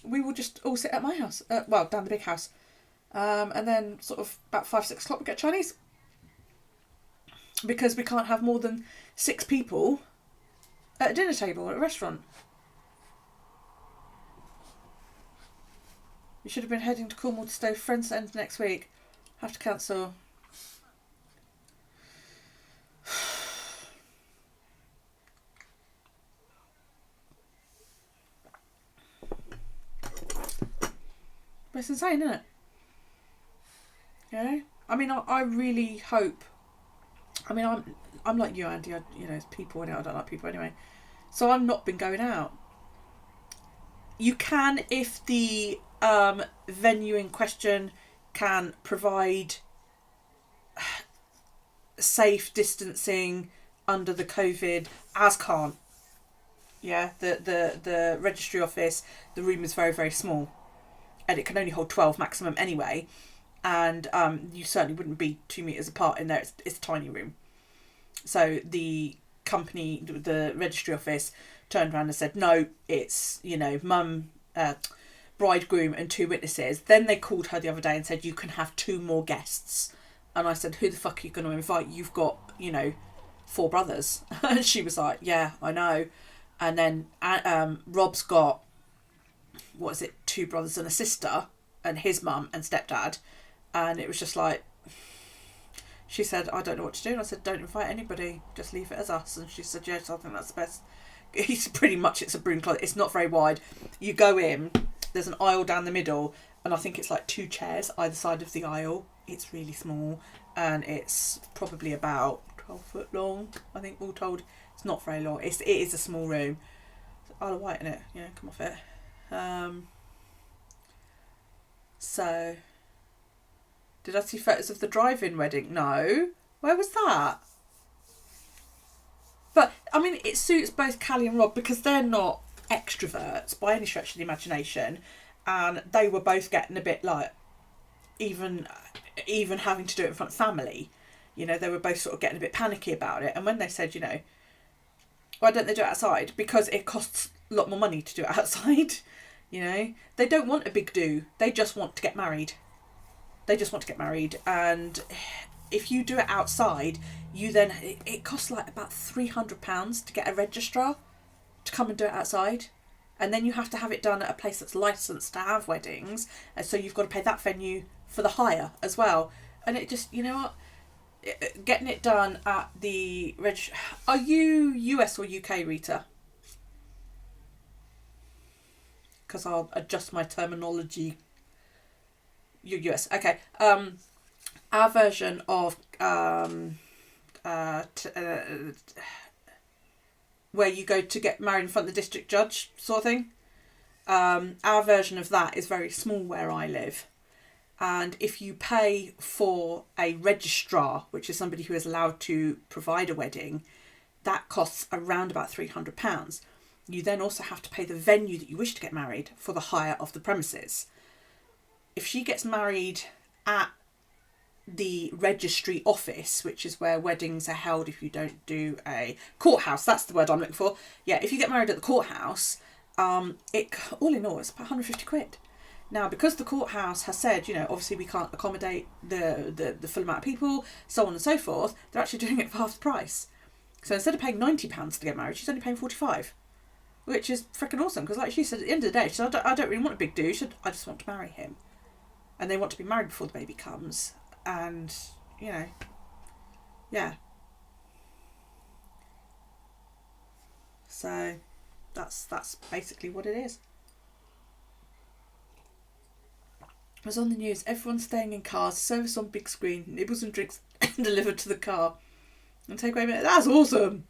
Speaker 1: we will just all sit at my house, down the big house. And then sort of about 5-6 o'clock we get Chinese. Because we can't have more than 6 people at a dinner table at a restaurant. We should have been heading to Cornwall to stay with friends end next week. Have to cancel. But it's insane, isn't it? I mean, I really hope. I mean, I'm like you, Andy. It's people in it. I don't like people anyway. So I've not been going out. You can, if the venue in question can provide safe distancing under the COVID, as can't. Yeah, the registry office, the room is very, very small, and it can only hold 12 maximum anyway. And you certainly wouldn't be 2 meters apart in there. It's a tiny room. So the company, the registry office, turned around and said, no, it's, mum, bridegroom and 2 witnesses. Then they called her the other day and said, you can have 2 more guests. And I said, who the fuck are you going to invite? You've got, 4 brothers. And she was like, yeah, I know. And then Rob's got, 2 brothers and a sister, and his mum and stepdad. And it was just like, she said, I don't know what to do. And I said, don't invite anybody. Just leave it as us. And she said, yes, I think that's the best. It's pretty much, it's a broom closet. It's not very wide. You go in, there's an aisle down the middle. And I think it's like 2 chairs either side of the aisle. It's really small. And it's probably about 12 foot long, I think, all told. It's not very long. It is a small room. Isle of Wight in it. Come off it. So... Did I see photos of the drive-in wedding? No. Where was that? But, I mean, it suits both Callie and Rob because they're not extroverts by any stretch of the imagination. And they were both getting a bit like, even having to do it in front of family, they were both sort of getting a bit panicky about it. And when they said, why don't they do it outside? Because it costs a lot more money to do it outside. They don't want a big do. They just want to get married. And if you do it outside, it costs like about £300 to get a registrar to come and do it outside, and then you have to have it done at a place that's licensed to have weddings, and so you've got to pay that venue for the hire as well. And it just, you know what? Getting it done at the Are you US or UK, Rita? Because I'll adjust my terminology. You're US, okay. Our version of where you go to get married in front of the district judge sort of thing. Our version of that is very small where I live. And if you pay for a registrar, which is somebody who is allowed to provide a wedding, that costs around about £300. You then also have to pay the venue that you wish to get married for the hire of the premises. If she gets married at the registry office, which is where weddings are held if you don't do a courthouse, that's the word I'm looking for. Yeah, if you get married at the courthouse, it all in all, it's about 150 quid. Now, because the courthouse has said, you know, obviously we can't accommodate the full amount of people, so on and so forth, they're actually doing it for half the price. So instead of paying £90 to get married, she's only paying £45, which is freaking awesome. Because like she said, at the end of the day, she said, I don't really want a big do. She said, I just want to marry him. And they want to be married before the baby comes. And, you know, yeah. So that's basically what it is. It was on the news, everyone staying in cars, service on big screen, nibbles and drinks delivered to the car. And take away a minute. That's awesome.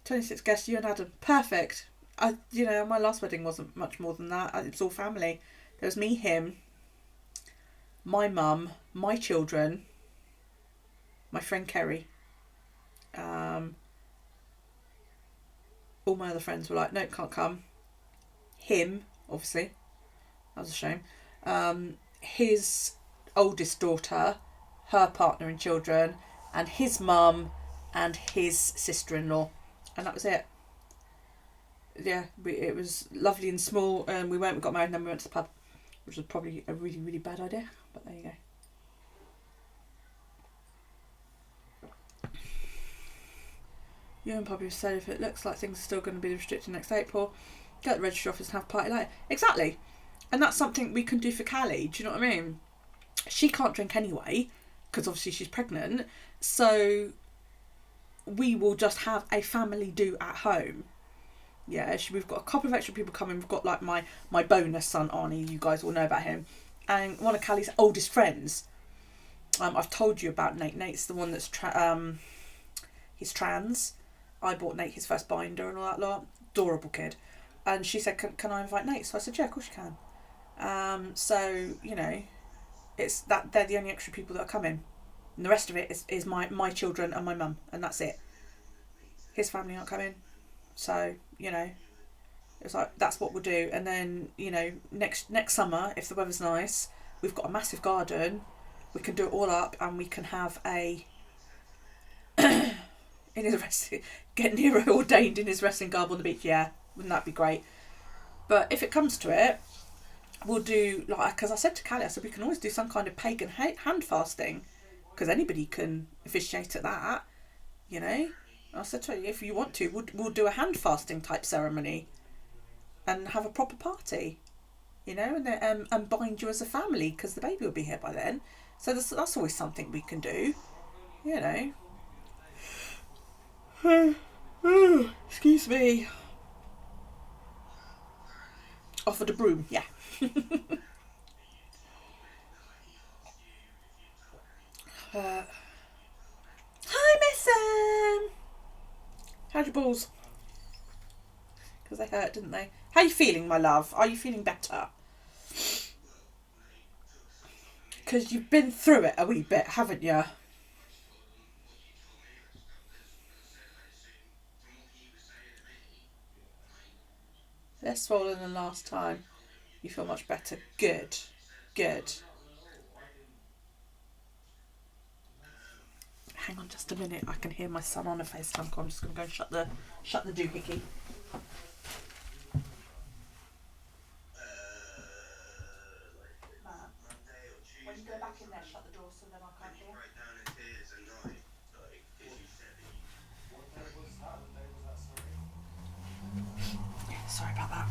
Speaker 1: 26 guests, you and Adam. Perfect. My last wedding wasn't much more than that. It was all family. There was me, him, my mum, my children, my friend Kerry. All my other friends were like, nope, can't come. Him, obviously. That was a shame. His oldest daughter, her partner and children, and his mum and his sister-in-law. And that was it. Yeah, it was lovely and small, and we got married and then we went to the pub, which was probably a really, really bad idea, but there you go. You and Poppy said if it looks like things are still going to be restricted next April, go to the registry office and have a party later. Exactly. And that's something we can do for Callie, do you know what I mean? She can't drink anyway, because obviously she's pregnant, so we will just have a family do at home. Yeah, we've got a couple of extra people coming. We've got like my bonus son Arnie, you guys all know about him, and one of Callie's oldest friends. I've told you about Nate. Nate's the one that's he's trans. I bought Nate his first binder and all that lot. Adorable kid. And she said, can I invite Nate? So I said, yeah, of course you can. So, you know, it's that they're the only extra people that are coming. And the rest of it is my children and my mum, and that's it. His family aren't coming. So, you know, it's like, that's what we'll do. And then, you know, next summer, if the weather's nice, we've got a massive garden. We can do it all up, and we can have a get Nero ordained in his wrestling garb on the beach. Yeah, wouldn't that be great? But if it comes to it, we'll do, like, because I said to Callie, I said we can always do some kind of pagan hand fasting, because anybody can officiate at that, you know. I said to her, if you want to, we'll do a hand fasting type ceremony and have a proper party, you know, and then, and bind you as a family, because the baby will be here by then. So that's always something we can do, you know. Excuse me. Offered a broom, yeah. Hi, Miss How'd your balls? Because they hurt, didn't they? How are you feeling, my love? Are you feeling better? Because you've been through it a wee bit, haven't you? Less swollen than last time. You feel much better. Good. Good. Hang on just a minute. I can hear my son on a FaceTime call. I'm just going to go and shut the doohickey. When you go back in there, shut the door so then I can't hear. Sorry about that.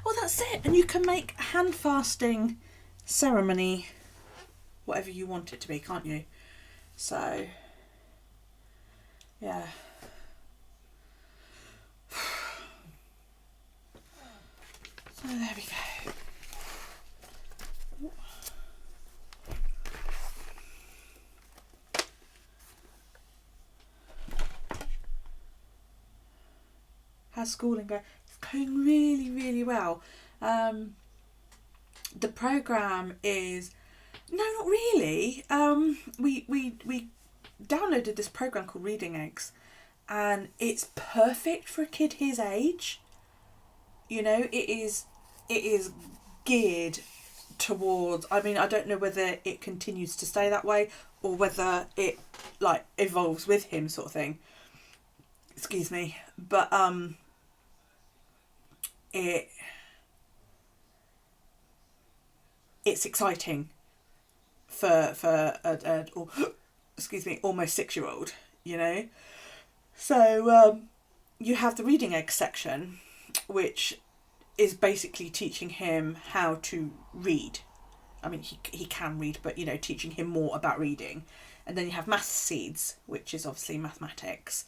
Speaker 1: Well, that's That's it. And you can make a hand fasting ceremony whatever you want it to be, can't you? So, yeah. So there we go. How's schooling going? It's going really, really well. The programme is... No, not really. We downloaded this programme called Reading Eggs, and it's perfect for a kid his age. You know, it is geared towards... I mean, I don't know whether it continues to stay that way or whether it, like, evolves with him sort of thing. Excuse me. But, it's exciting for excuse me, almost 6-year-old, you know. So you have the reading egg section, which is basically teaching him how to read. I mean, he can read, but, you know, teaching him more about reading. And then you have math seeds, which is obviously mathematics.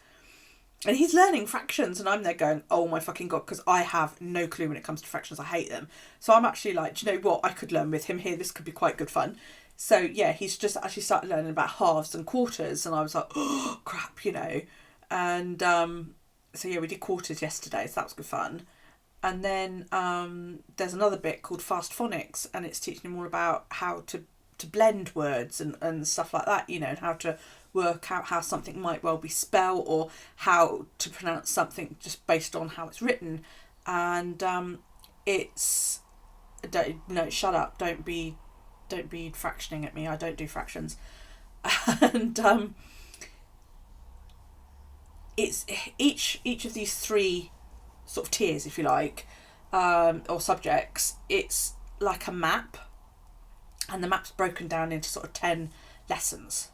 Speaker 1: And he's learning fractions, and I'm there going, oh my fucking God, because I have no clue when it comes to fractions. I hate them. So I'm actually like, do you know what? I could learn with him here. This could be quite good fun. So yeah, he's just actually started learning about halves and quarters, and I was like, oh crap, you know. And so yeah, we did quarters yesterday, so that was good fun. And then there's another bit called fast phonics, and it's teaching him more about how to blend words and stuff like that, you know, and how to work out how something might well be spelled, or how to pronounce something just based on how it's written. And it's... No, shut up, don't be fractioning at me. I don't do fractions. And it's each of these 3 sort of tiers, if you like, or subjects. It's like a map, and the map's broken down into sort of 10 lessons.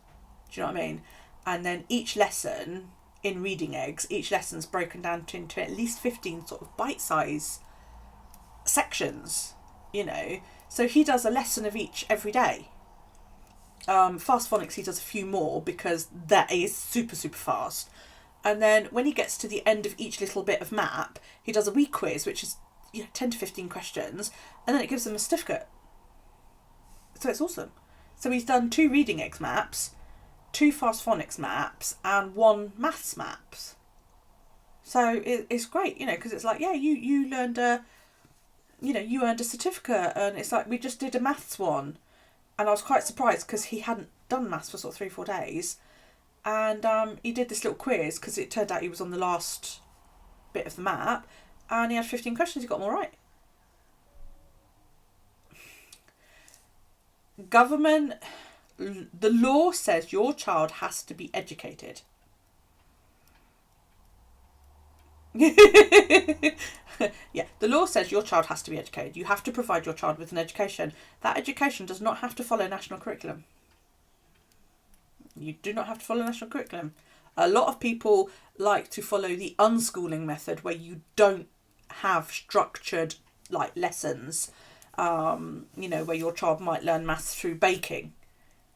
Speaker 1: Do you know what I mean? And then each lesson in Reading Eggs, each lesson's broken down into at least 15 sort of bite-size sections, you know. So he does a lesson of each every day. Fast phonics, he does a few more because that is super, super fast. And then when he gets to the end of each little bit of map, he does a wee quiz, which is, you know, 10 to 15 questions, and then it gives them a certificate. So it's awesome. So he's done 2 Reading Eggs maps, 2 fast phonics maps, and 1 maths maps. So it's great, you know, because it's like, yeah, you learned you earned a certificate, and it's like, we just did a maths one, and I was quite surprised because he hadn't done maths for sort of 3-4 days, and he did this little quiz because it turned out he was on the last bit of the map, and he had 15 questions. He got them all right. Government, the law says your child has to be educated. Yeah, the law says your child has to be educated. You have to provide your child with an education. That education does not have to follow national curriculum. You do not have to follow national curriculum. A lot of people like to follow the unschooling method, where you don't have structured, like, lessons, you know, where your child might learn maths through baking.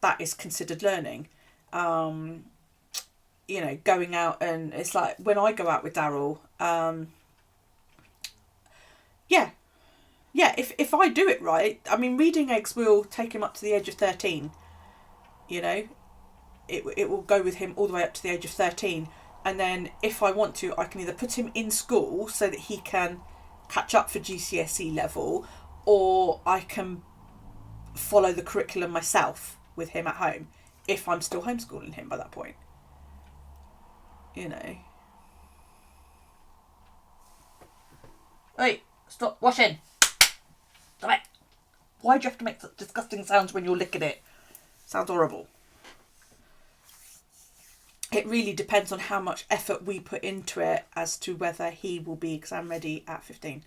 Speaker 1: That is considered learning. You know, going out, and it's like when I go out with Daryl, if I do it right, I mean, Reading Eggs will take him up to the age of 13, you know, it will go with him all the way up to the age of 13, and then if I want to, I can either put him in school so that he can catch up for GCSE level, or I can follow the curriculum myself with him at home, if I'm still homeschooling him by that point, you know. Hey, stop washing. Stop it. Why do you have to make such disgusting sounds when you're licking it? Sounds horrible. It really depends on how much effort we put into it as to whether he will be exam ready at 15.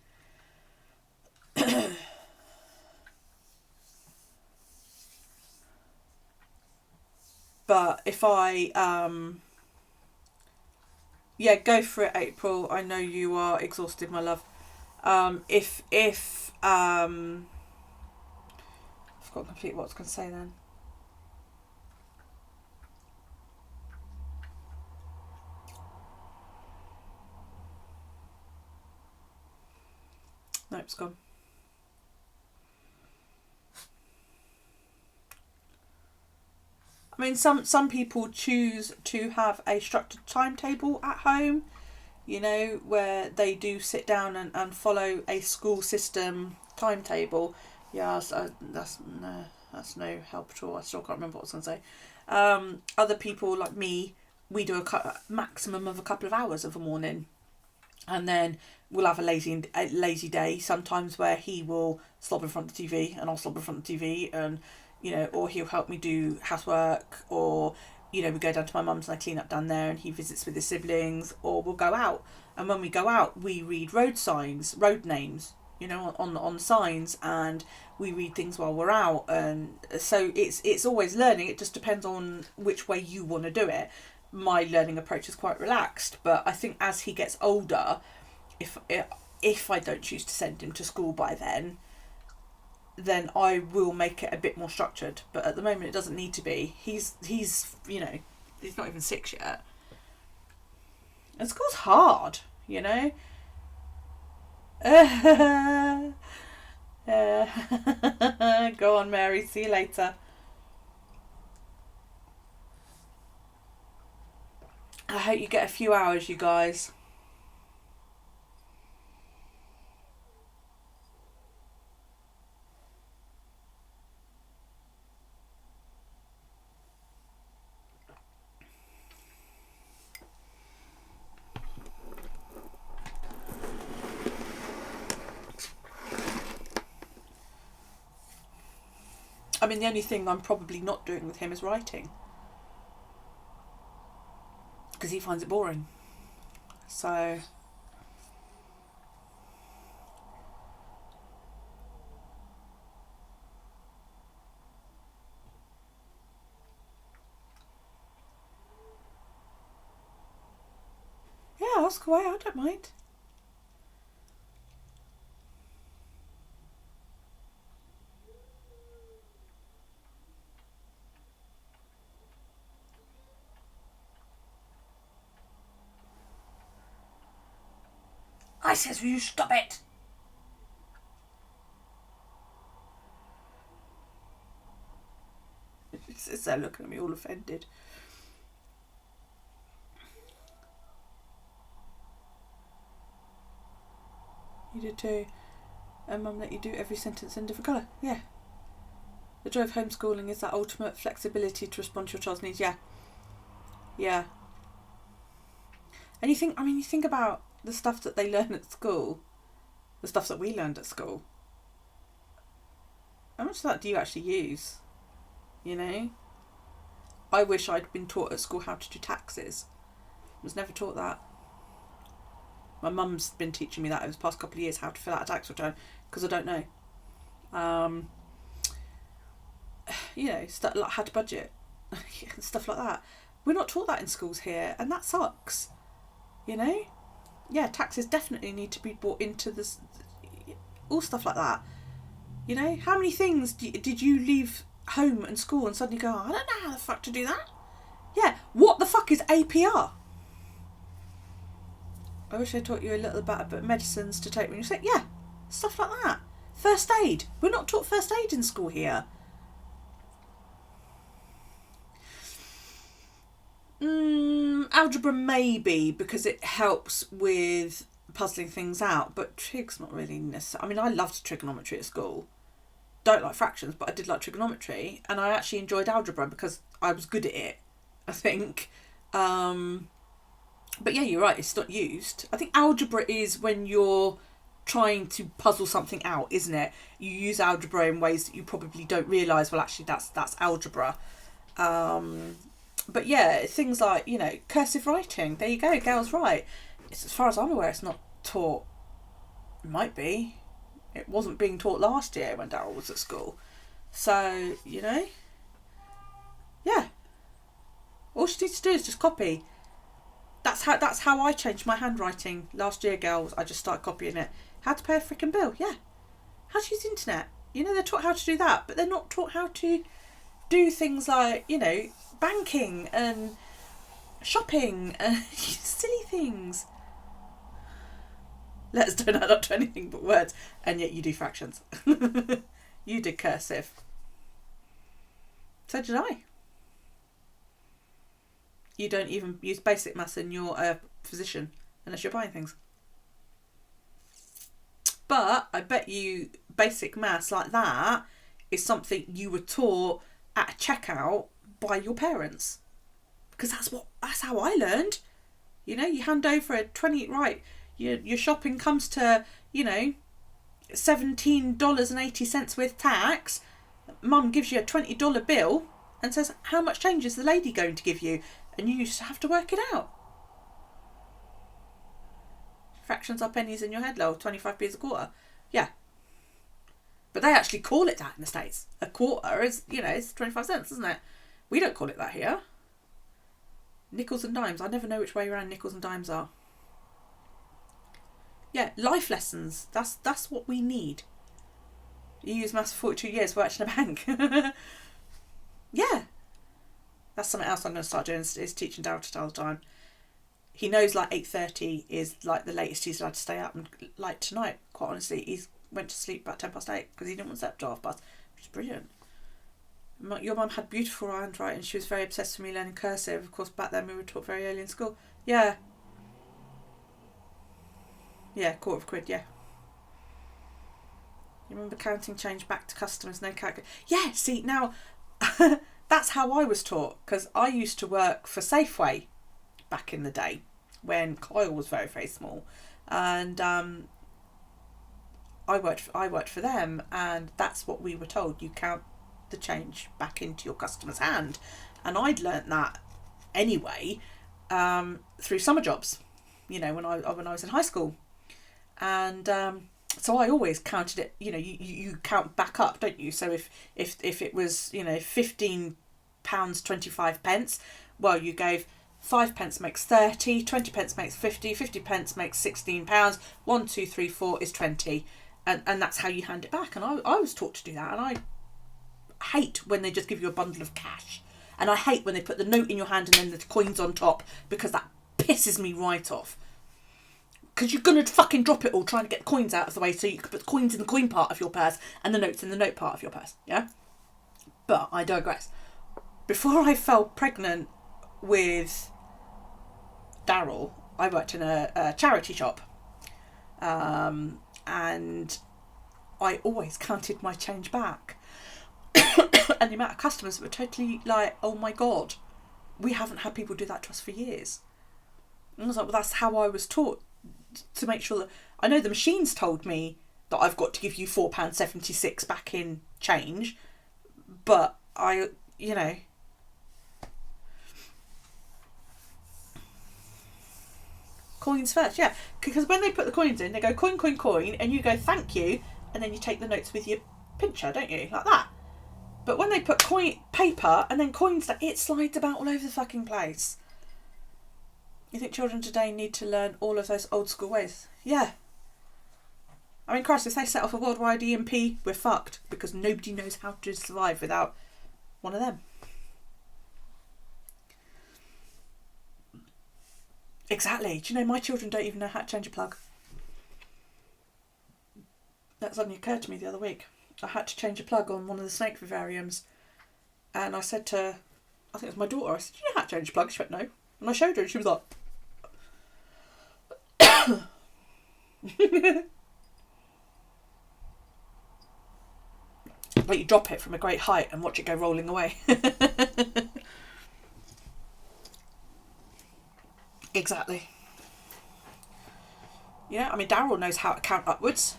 Speaker 1: But if I, go for it, April. I know you are exhausted, my love. If I forgot completely what I was going to say then. No, it's gone. I mean, some people choose to have a structured timetable at home, you know, where they do sit down and follow a school system timetable. Yeah, that's no help at all. I still can't remember what I was going to say. Other people like me, we do a maximum of a couple of hours of a morning, and then we'll have a lazy day sometimes where he will slob in front of the TV and I'll slob in front of the TV, and you know, or he'll help me do housework, or you know, we go down to my mum's and I clean up down there and he visits with his siblings, or we'll go out, and when we go out we read road signs, road names, you know, on signs, and we read things while we're out, and so it's always learning. It just depends on which way you want to do it. My learning approach is quite relaxed, but I think as he gets older, if I don't choose to send him to school by then I will make it a bit more structured. But at the moment it doesn't need to be. He's you know, he's not even 6 yet. And school's hard, you know. Go on, Mary, see you later. I hope you get a few hours, you guys. I mean, the only thing I'm probably not doing with him is writing, because he finds it boring. So yeah, ask away, I don't mind. I says, will you stop it? It's there looking at me all offended. You did too. And Mum let you do every sentence in a different colour. Yeah. The joy of homeschooling is that ultimate flexibility to respond to your child's needs. Yeah. Yeah. And you think about the stuff that they learn at school, the stuff that we learned at school. How much of that do you actually use? You know? I wish I'd been taught at school how to do taxes. I was never taught that. My mum's been teaching me that over the past couple of years, how to fill out a tax return, because I don't know. You know, stuff like how to budget, stuff like that. We're not taught that in schools here, and that sucks. You know? Yeah, taxes definitely need to be brought into this, all stuff like that. You know, how many things did you leave home and school and suddenly go, I don't know how the fuck to do that? Yeah, what the fuck is APR? I wish I taught you a little about medicines to take when you're sick. Yeah, stuff like that. First aid. We're not taught first aid in school here. Algebra maybe, because it helps with puzzling things out, but trig's not really necessary. I mean, I loved trigonometry at school. Don't like fractions, but I did like trigonometry, and I actually enjoyed algebra because I was good at it, I think. But yeah, you're right, it's not used. I think algebra is when you're trying to puzzle something out, isn't it? You use algebra in ways that you probably don't realise, well, actually, that's algebra. But yeah, things like, you know, cursive writing. There you go, Gail's right. As far as I'm aware, it's not taught. It might be. It wasn't being taught last year when Daryl was at school. So, you know, yeah. All she needs to do is just copy. That's That's how I changed my handwriting last year, girls. I just started copying it. How to pay a freaking bill, yeah. How to use the internet. You know, they're taught how to do that, but they're not taught how to do things like, you know, banking and shopping and silly things. Letters don't add up to anything but words, and yet you do fractions. You did cursive. So did I. You don't even use basic maths and you're a physician unless you're buying things. But I bet you basic maths like that is something you were taught at a checkout by your parents. Because that's how I learned. You know, you hand over a 20, right, your shopping comes to, you know, $17.80 with tax. Mum gives you a $20 bill and says, how much change is the lady going to give you? And you used to have to work it out. Fractions are pennies in your head, lol. 25p is a quarter. Yeah. But they actually call it that in the States. A quarter is, you know, it's 25 cents, isn't it? We don't call it that here. Nickels and dimes. I never know which way around nickels and dimes are. Yeah, life lessons. That's what we need. You use maths for 42 years working in a bank. Yeah. That's something else I'm going to start doing is teaching Darryl to tell the time. He knows like 8:30 is like the latest he's allowed to stay up, and like tonight, quite honestly, he's went to sleep about 8:10 because he didn't want to sleep till 8:30, which is brilliant. Your mum had beautiful handwriting. She was very obsessed with me learning cursive. Of course, back then we were taught very early in school. Yeah. Yeah, £250, yeah. You remember counting change back to customers, no calculator? Yeah, see, now, that's how I was taught, because I used to work for Safeway back in the day when Kyle was very, very small. And I worked for them, and that's what we were told. You count the change back into your customer's hand. And I'd learnt that anyway through summer jobs, you know, when I was in high school. And so I always counted it, you know, you count back up, don't you? So if it was, you know, £15.25, well, you gave 5 pence makes 30, 20 pence makes 50, 50 pence makes £16, 1, 2, 3, 4 is 20. And that's how you hand it back. And I was taught to do that. And I hate when they just give you a bundle of cash. And I hate when they put the note in your hand and then the coins on top, because that pisses me right off. Because you're going to fucking drop it all trying to get the coins out of the way so you can put the coins in the coin part of your purse and the notes in the note part of your purse, yeah? But I digress. Before I fell pregnant with Darryl, I worked in a charity shop. And I always counted my change back. And the amount of customers were totally like, oh my God, we haven't had people do that to us for years. And I was like, well, that's how I was taught, to make sure that, I know the machines told me that I've got to give you £4.76 back in change, but I, you know, coins first, yeah, because when they put the coins in, they go coin, coin, coin, and you go thank you, and then you take the notes with your pincher, don't you, like that. But when they put paper and then coins, it slides about all over the fucking place. You think children today need to learn all of those old school ways? Yeah. I mean, Christ, if they set off a worldwide EMP, we're fucked, because nobody knows how to survive without one of them. Exactly. Do you know, my children don't even know how to change a plug. That suddenly occurred to me the other week. I had to change a plug on one of the snake vivariums, and I said to, I think it was my daughter, I said, do you know how to change a plug? She went, no. And I showed her, and she was like, like you drop it from a great height and watch it go rolling away. Exactly. Yeah, I mean, Darryl knows how to count upwards.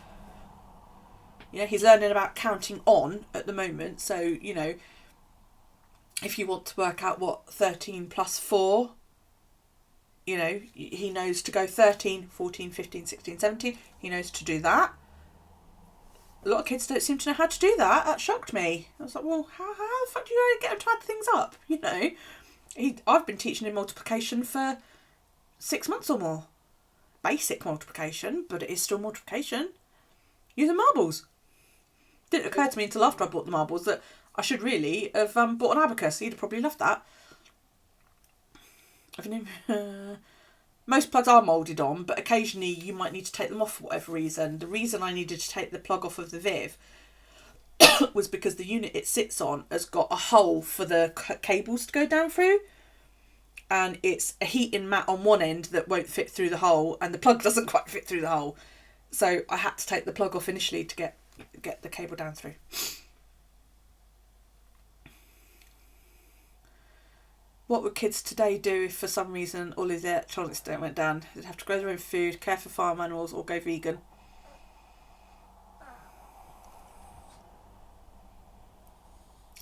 Speaker 1: You know, he's learning about counting on at the moment. So, you know, if you want to work out what 13 plus 4, you know, he knows to go 13, 14, 15, 16, 17. He knows to do that. A lot of kids don't seem to know how to do that. That shocked me. I was like, well, how the fuck do you get him to add things up? You know, I've been teaching him multiplication for 6 months or more. Basic multiplication, but it is still multiplication. Using marbles. Didn't occur to me until after I bought the marbles that I should really have bought an abacus. He'd have probably loved that. Most plugs are moulded on, but occasionally you might need to take them off for whatever reason. The reason I needed to take the plug off of the Viv was because the unit it sits on has got a hole for the cables to go down through, and it's a heating mat on one end that won't fit through the hole, and the plug doesn't quite fit through the hole. So I had to take the plug off initially to get the cable down through. What would kids today do if for some reason all of their electronics don't went down? They'd have to grow their own food, care for farm animals, or go vegan.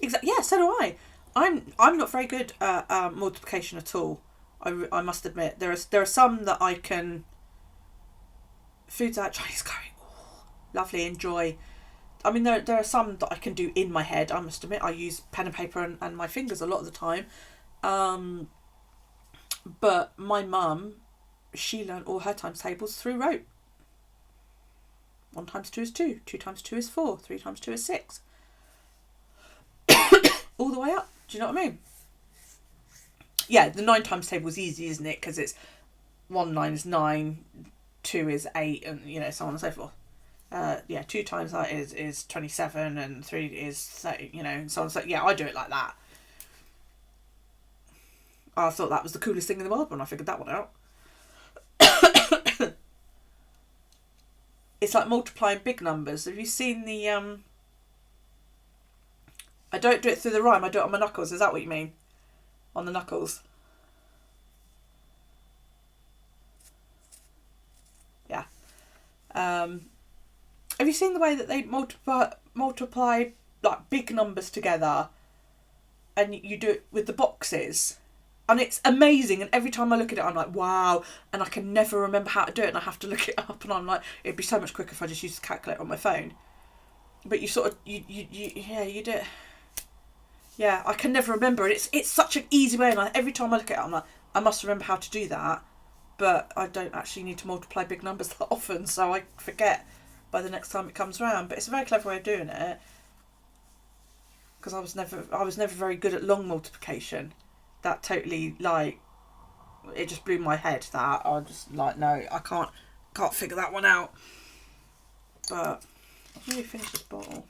Speaker 1: Exactly. Yeah, so do I. I'm not very good at multiplication at all. I must admit. There are some that I can. Foods out Chinese curry. Oh, lovely, enjoy. I mean, there are some that I can do in my head. I must admit, I use pen and paper and my fingers a lot of the time. But my mum, she learned all her times tables through rote. 1 times 2 is 2. 2 times 2 is 4. 3 times 2 is 6. All the way up. Do you know what I mean? Yeah, the 9 times table is easy, isn't it? Because it's 1 9 is 9, 2 is 8, and so on and so forth. 2 times that is 27, and 3 is 30, and so on and so. Yeah, I do it like that. I thought that was the coolest thing in the world when I figured that one out. It's like multiplying big numbers. Have you seen the I don't do it through the rhyme, I do it on my knuckles. Is that what you mean? On the knuckles? Yeah. Have you seen the way that they multiply like big numbers together, and you do it with the boxes? And it's amazing, and every time I look at it I'm like, wow, and I can never remember how to do it, and I have to look it up, and I'm like, it'd be so much quicker if I just used the calculator on my phone. But you sort of you do it. Yeah, I can never remember it. It's such an easy way, and every time I look at it I'm like, I must remember how to do that, but I don't actually need to multiply big numbers that often, so I forget by the next time it comes around. But it's a very clever way of doing it, because I was never very good at long multiplication. That totally, it just blew my head. That I just no, I can't figure that one out. But I've nearly finished this bottle.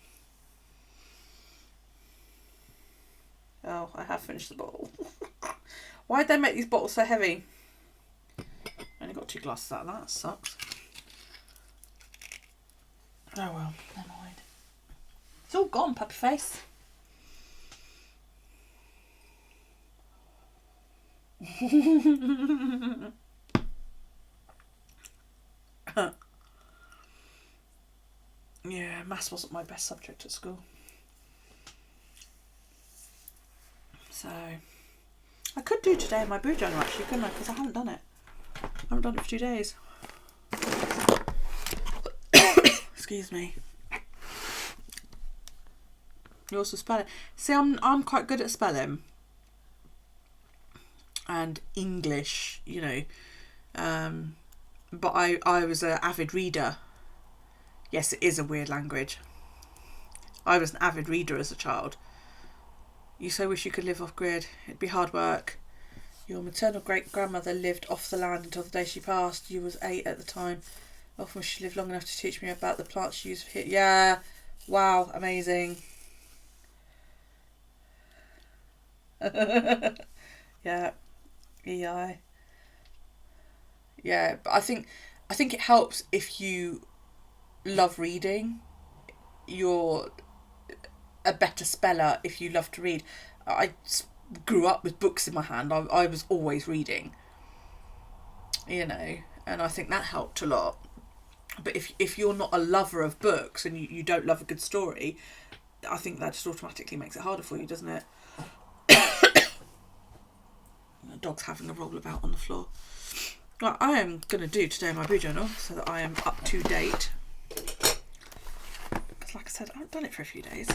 Speaker 1: Oh, I have finished the bottle. Why'd they make these bottles so heavy? I only got 2 glasses out of that. That sucks. Oh well, never mind. It's all gone, puppy face. Yeah, maths wasn't my best subject at school. So, I could do today in my BuJournal actually, couldn't I? Because I haven't done it. I haven't done it for 2 days. Excuse me. You also spell it. See, I'm quite good at spelling. And English, but I was an avid reader. Yes, it is a weird language. I was an avid reader as a child. You so wish you could live off grid. It'd be hard work. Your maternal great-grandmother lived off the land until the day she passed. You was 8 at the time. Often she lived long enough to teach me about the plants she used for here. Yeah, wow, amazing. Yeah. EI. Yeah, but I think it helps if you love reading. You're a better speller if you love to read. I grew up with books in my hand. I was always reading, and I think that helped a lot. But if you're not a lover of books and you don't love a good story, I think that just automatically makes it harder for you, doesn't it? The dog's having a roll about on the floor. Right, I am going to do today my BuJournal so that I am up to date. Because like I said, I haven't done it for a few days.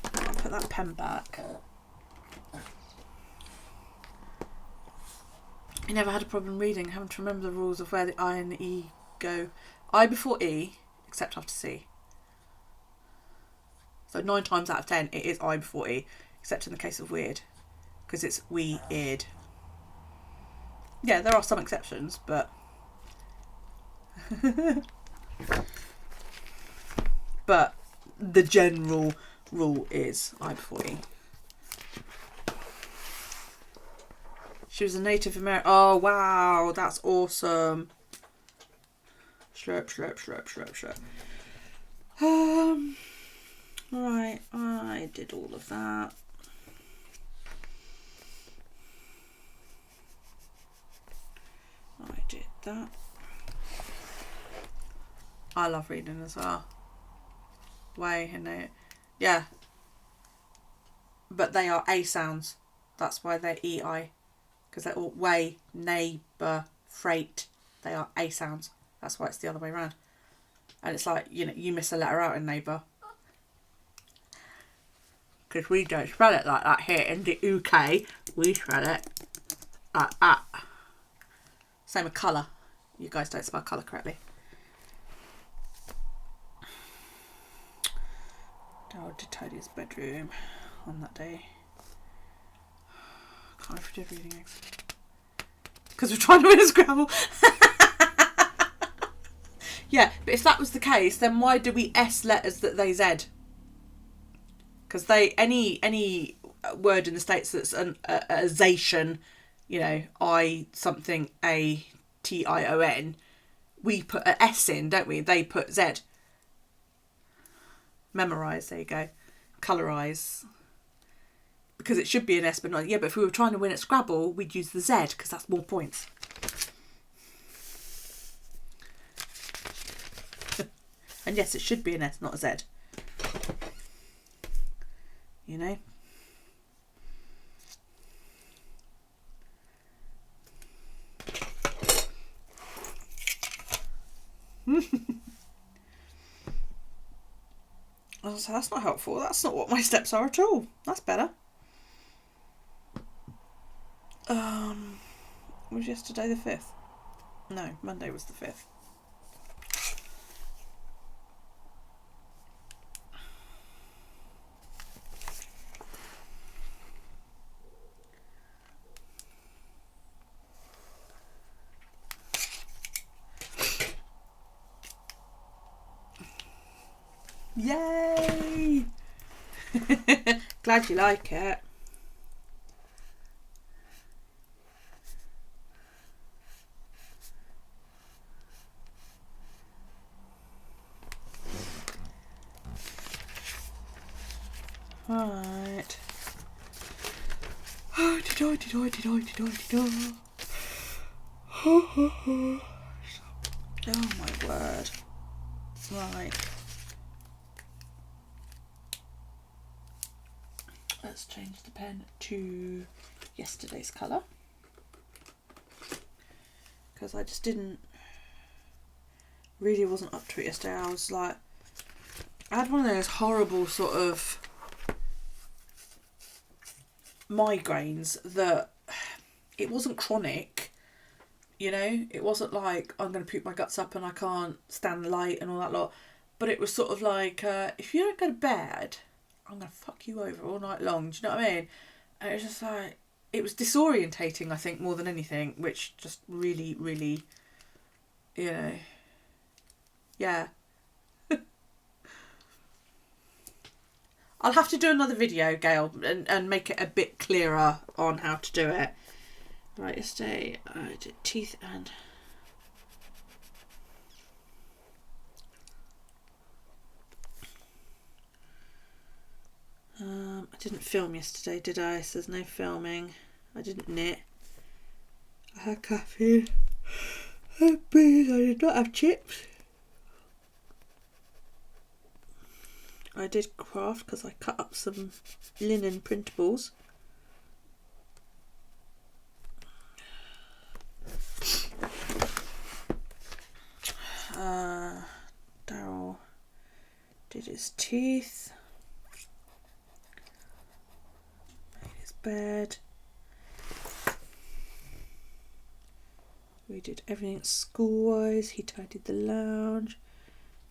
Speaker 1: I'll put that pen back. I never had a problem reading, having to remember the rules of where the I and the E go. I before E, except after C. So 9 times out of 10, it is I before E, except in the case of weird, because it's we-id. Yeah, there are some exceptions, but... but the general rule is I before E. She was a Native American. Oh, wow, that's awesome. Slurp, slurp, slurp, slurp, slurp. Right, I did all of that. I did that. I love reading as well. Way, and they, yeah. But they are A sounds. That's why they're EI. Because they're all way, neighbour, freight. They are A sounds. That's why it's the other way around. And it's like, you know, you miss a letter out in neighbour. Because we don't spell it like that here in the UK. We spell it like that. Same with colour. You guys don't spell colour correctly. Dad did tidy his bedroom on that day. Can't if we did reading eggs. Because we're trying to win a Scrabble. Yeah, but if that was the case, then why do we S letters that they Z? Because they any word in the States that's a zation, you know, I something A T-I-O-N, we put a S in, don't we? They put Z. Memorise, there you go. Colorise. Because it should be an S, but not. Yeah, but if we were trying to win at Scrabble, we'd use the Z, because that's more points. And yes, it should be an S, not a Z. You know? So that's not helpful. That's not what my steps are at all. That's better. Was yesterday the 5th? No, Monday was the 5th. Yay! Glad you like it. Right. Oh my word. Right. Let's change the pen to yesterday's colour. Because I just really wasn't up to it yesterday. I was like, I had one of those horrible sort of migraines that it wasn't chronic, you know, it wasn't like I'm going to poop my guts up and I can't stand the light and all that lot, but it was sort of like, if you don't go to bed, I'm going to fuck you over all night long, do you know what I mean? And it was just like, it was disorientating, I think, more than anything, which just really, really, you know, yeah. I'll have to do another video, Gail, and make it a bit clearer on how to do it. Right, yesterday I did teeth and... I didn't film yesterday, did I? So there's no filming. I didn't knit. I had caffeine. I had beans. I did not have chips. I did craft because I cut up some linen printables. Daryl did his teeth. Made his bed. We did everything school-wise. He tidied the lounge.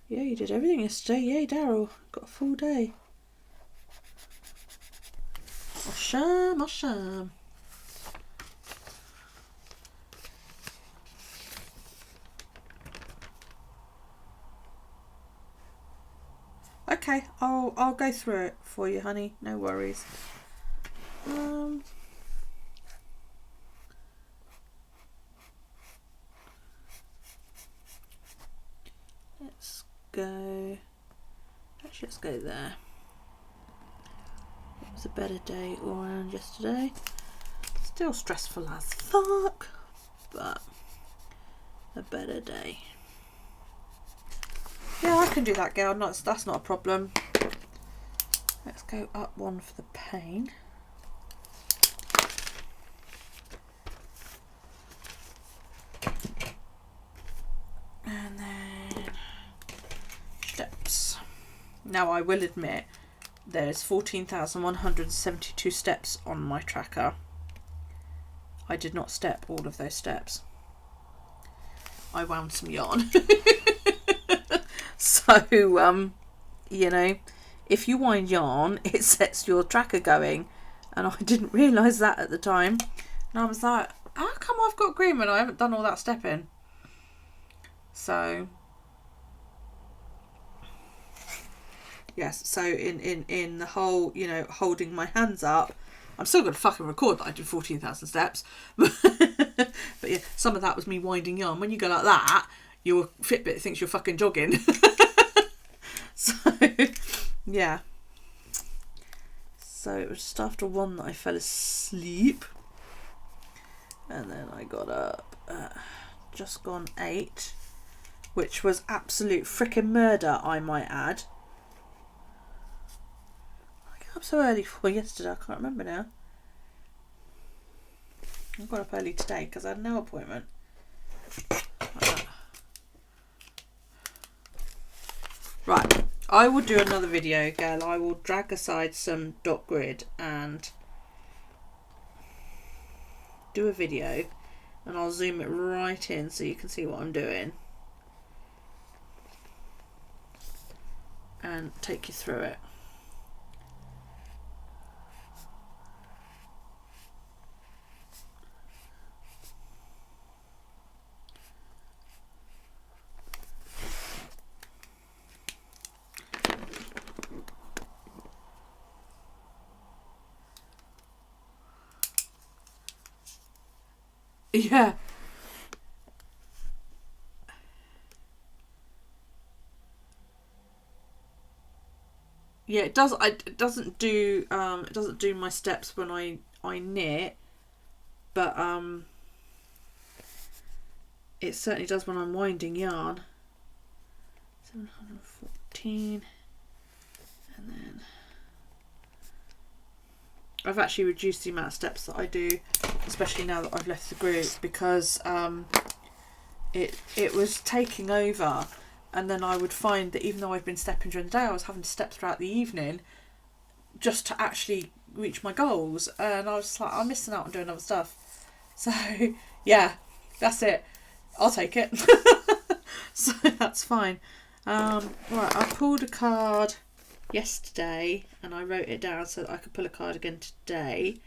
Speaker 1: Yeah, you did everything yesterday. Yay, Daryl. Got a full day. Awesome, awesome. Okay, I'll go through it for you, honey. No worries. Let's go. Actually, let's go there. It was a better day all around yesterday. Still stressful as fuck, but a better day. Yeah, I can do that, girl. No, that's not a problem. Let's go up one for the pain. And then steps. Now, I will admit there's 14,172 steps on my tracker. I did not step all of those steps. I wound some yarn. So, you know, if you wind yarn, it sets your tracker going. And I didn't realise that at the time. And I was like, how come I've got green when I haven't done all that stepping? So, yes, so in the whole, you know, holding my hands up, I'm still going to fucking record that I did 14,000 steps. But yeah, some of that was me winding yarn. When you go like that, your Fitbit thinks you're fucking jogging. So, yeah. So it was just after one that I fell asleep. And then I got up at just gone 8. Which was absolute frickin' murder, I might add. I got up so early for yesterday, I can't remember now. I got up early today because I had no appointment. Right, I will do another video, girl. I will drag aside some dot grid and do a video, and I'll zoom it right in so you can see what I'm doing and take you through it. Yeah. Yeah, it does. It doesn't do my steps when I knit, but it certainly does when I'm winding yarn. 714, and then I've actually reduced the amount of steps that I do, especially now that I've left the group, because it was taking over, and then I would find that even though I've been stepping during the day, I was having to step throughout the evening just to actually reach my goals, and I was just like, I'm missing out on doing other stuff. So yeah, that's it. I'll take it. So that's fine. Right, I pulled a card yesterday and I wrote it down so that I could pull a card again today.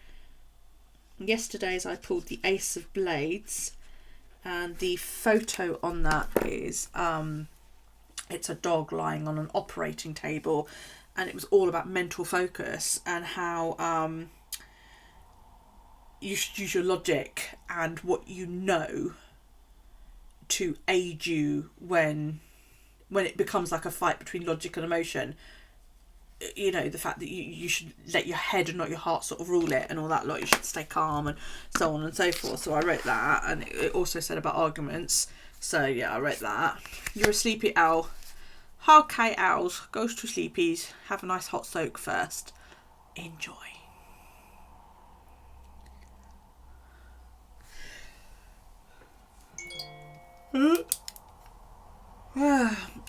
Speaker 1: Yesterday's I pulled the Ace of Blades, and the photo on that is it's a dog lying on an operating table, and it was all about mental focus and how you should use your logic and what you know to aid you when it becomes like a fight between logic and emotion. You know, the fact that you should let your head and not your heart sort of rule it and all that lot. You should stay calm and so on and so forth. So I wrote that, and it also said about arguments. So yeah, I wrote that. You're a sleepy owl. Okay, owls, goes to sleepies. Have a nice hot soak first. Enjoy.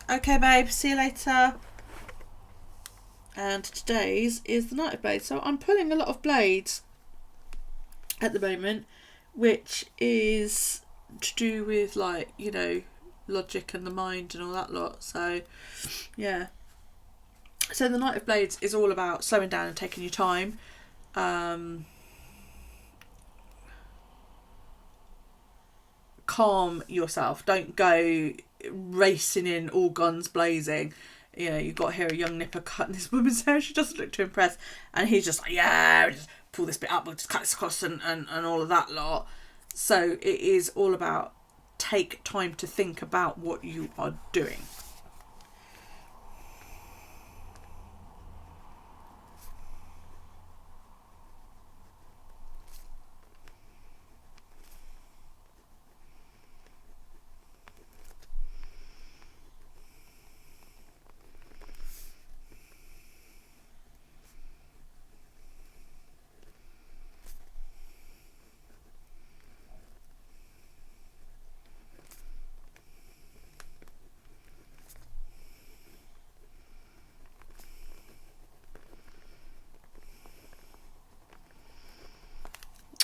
Speaker 1: Okay, babe. See you later. And today's is the Night of Blades. So I'm pulling a lot of blades at the moment, which is to do with, like, you know, logic and the mind and all that lot. So yeah, so the Knight of Blades is all about slowing down and taking your time. Calm yourself, don't go racing in all guns blazing. You know, you've got here a young nipper cutting this woman's hair, she doesn't look too impressed, and he's just like, yeah, just pull this bit up, we'll just cut this across, and all of that lot. So it is all about take time to think about what you are doing.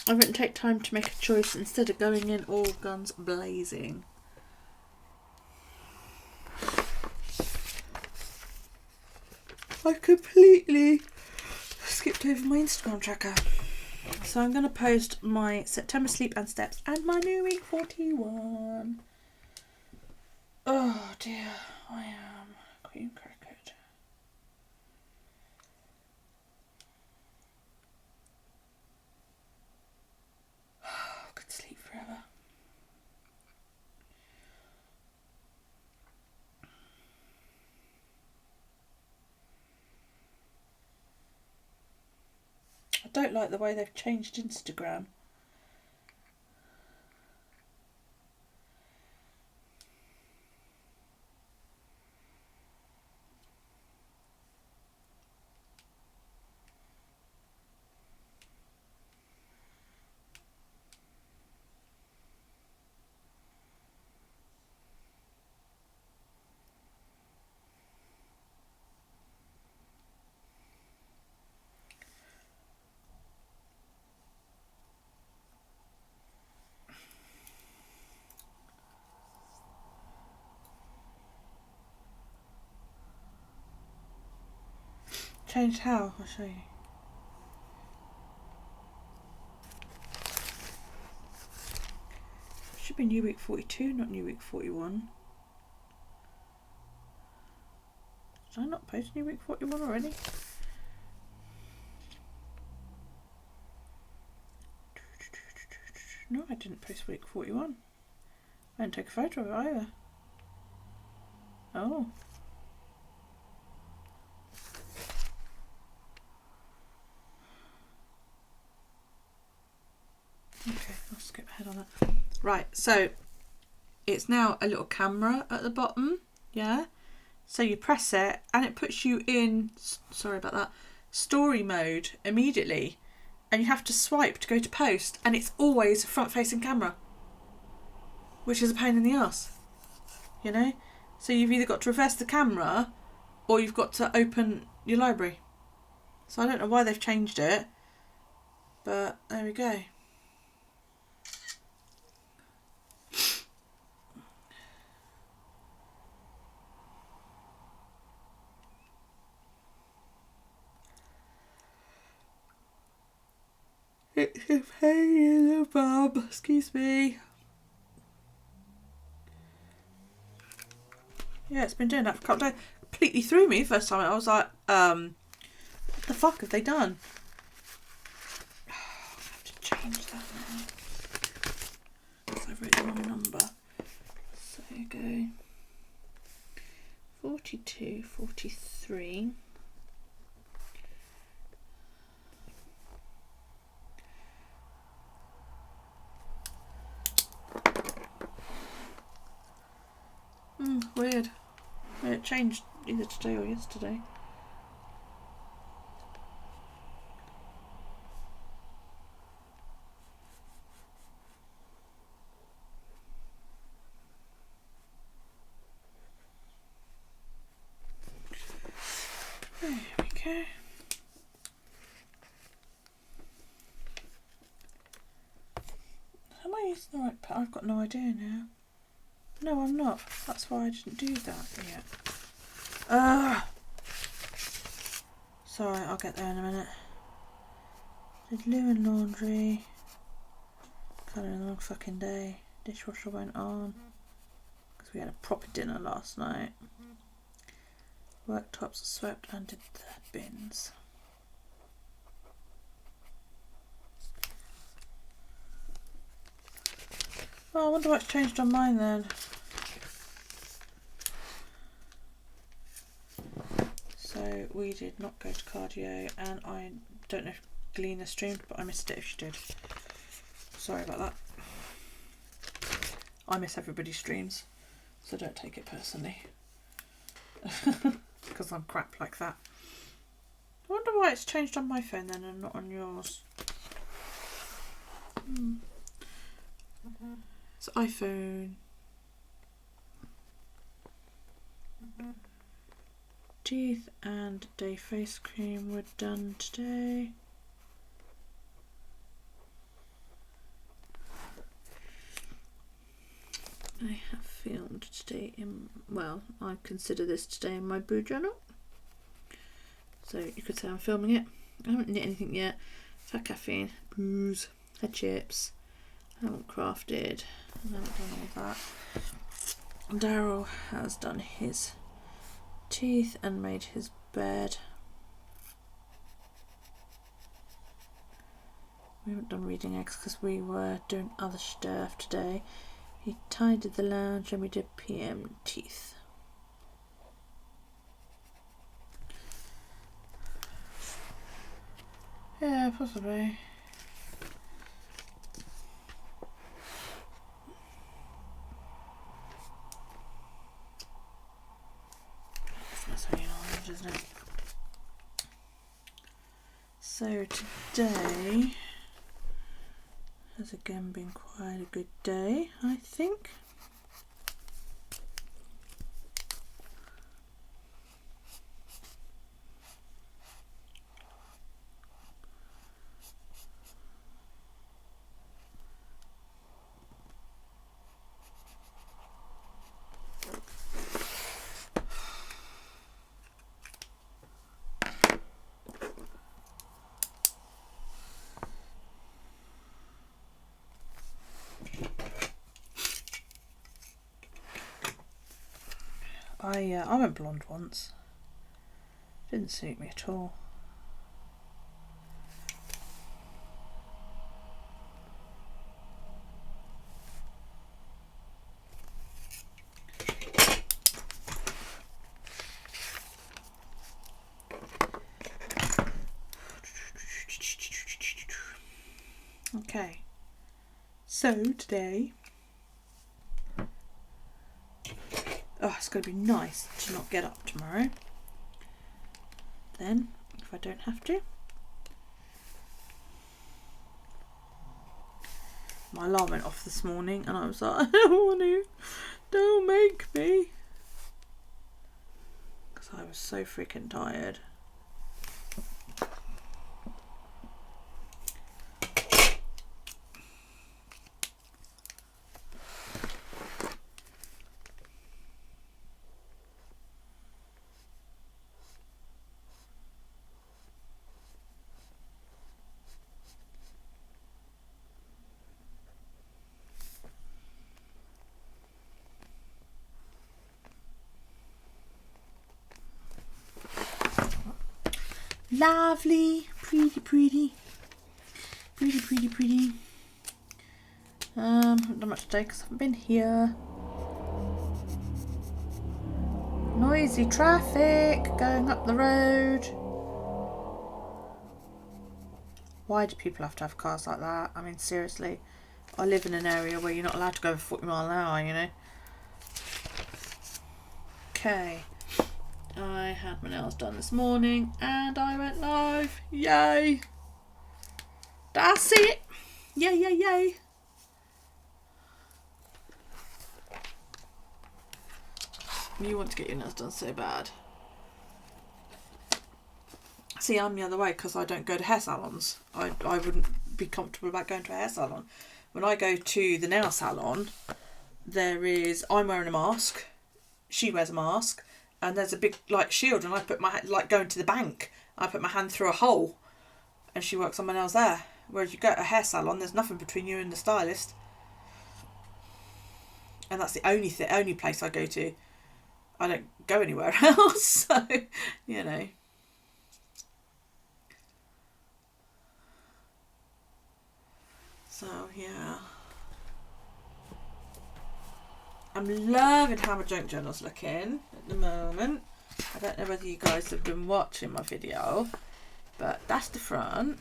Speaker 1: I've written take time to make a choice instead of going in all guns blazing. I completely skipped over my Instagram tracker. So I'm going to post my September sleep and steps and my new week 41. Oh dear, I am Queen Cricket. Could sleep forever. I don't like the way they've changed Instagram. Changed how? I'll show you. Should be new week 42, not new week 41. Did I not post new week 41 already? No, I didn't post week 41. I didn't take a photo of it either. Oh. Okay, I'll skip ahead on that. Right, so it's now a little camera at the bottom, yeah? So you press it and it puts you in, sorry about that, story mode immediately. And you have to swipe to go to post, and it's always a front-facing camera, which is a pain in the ass, you know? So you've either got to reverse the camera or you've got to open your library. So I don't know why they've changed it, but there we go. It's a pain in the bum, excuse me. Yeah, it's been doing that for a couple of days. Completely threw me the first time. I was like, what the fuck have they done? I have to change that now. So I've written the wrong number. So you go 42, 43. Weird. It changed either today or yesterday. There we go. Am I using the right, but I've got no idea now. No, I'm not. That's why I didn't do that yet. Sorry, I'll get there in a minute. Did loo and laundry. Kind of a long fucking day. Dishwasher went on. Because we had a proper dinner last night. Worktops swept and did the bins. Oh, I wonder what's changed on mine then. So we did not go to cardio, and I don't know if Galena streamed, but I missed it if she did. Sorry about that. I miss everybody's streams, so don't take it personally. Because I'm crap like that. I wonder why it's changed on my phone then and not on yours. It's iPhone. Teeth and day face cream were done today. I have filmed today I consider this today in my BuJournal. So you could say I'm filming it. I haven't knit anything yet. I've had caffeine, booze, had chips. I haven't crafted. I haven't done all that. Daryl has done his teeth and made his bed. We haven't done reading eggs because we were doing other stuff today. He tidied the lounge and we did PM teeth. Yeah, possibly. That's only an orange, isn't it? So today has again been quite a good day, I think. I went blonde once. Didn't suit me at all. Okay. So today, it's going to be nice to not get up tomorrow. Then, if I don't have to. My alarm went off this morning and I was like, I don't want to. Don't make me. Because I was so freaking tired. Lovely, pretty. Haven't done much today because I haven't been here. Noisy traffic going up the road. Why do people have to have cars like that? I mean, seriously. I live in an area where you're not allowed to go over 40 miles an hour, you know. Okay. I had my nails done this morning and I went live. Yay! That's it! Yay! You want to get your nails done so bad. See, I'm the other way because I don't go to hair salons. I wouldn't be comfortable about going to a hair salon when I go to the nail salon, I'm wearing a mask, she wears a mask, and there's a big like shield, and I put my like going to the bank, I put my hand through a hole, and she works on my nails there. Whereas you go to a hair salon, there's nothing between you and the stylist, and that's the only place I go to. I don't go anywhere else, so you know. So yeah, I'm loving how my junk journal's looking at the moment. I don't know whether you guys have been watching my video, but that's the front.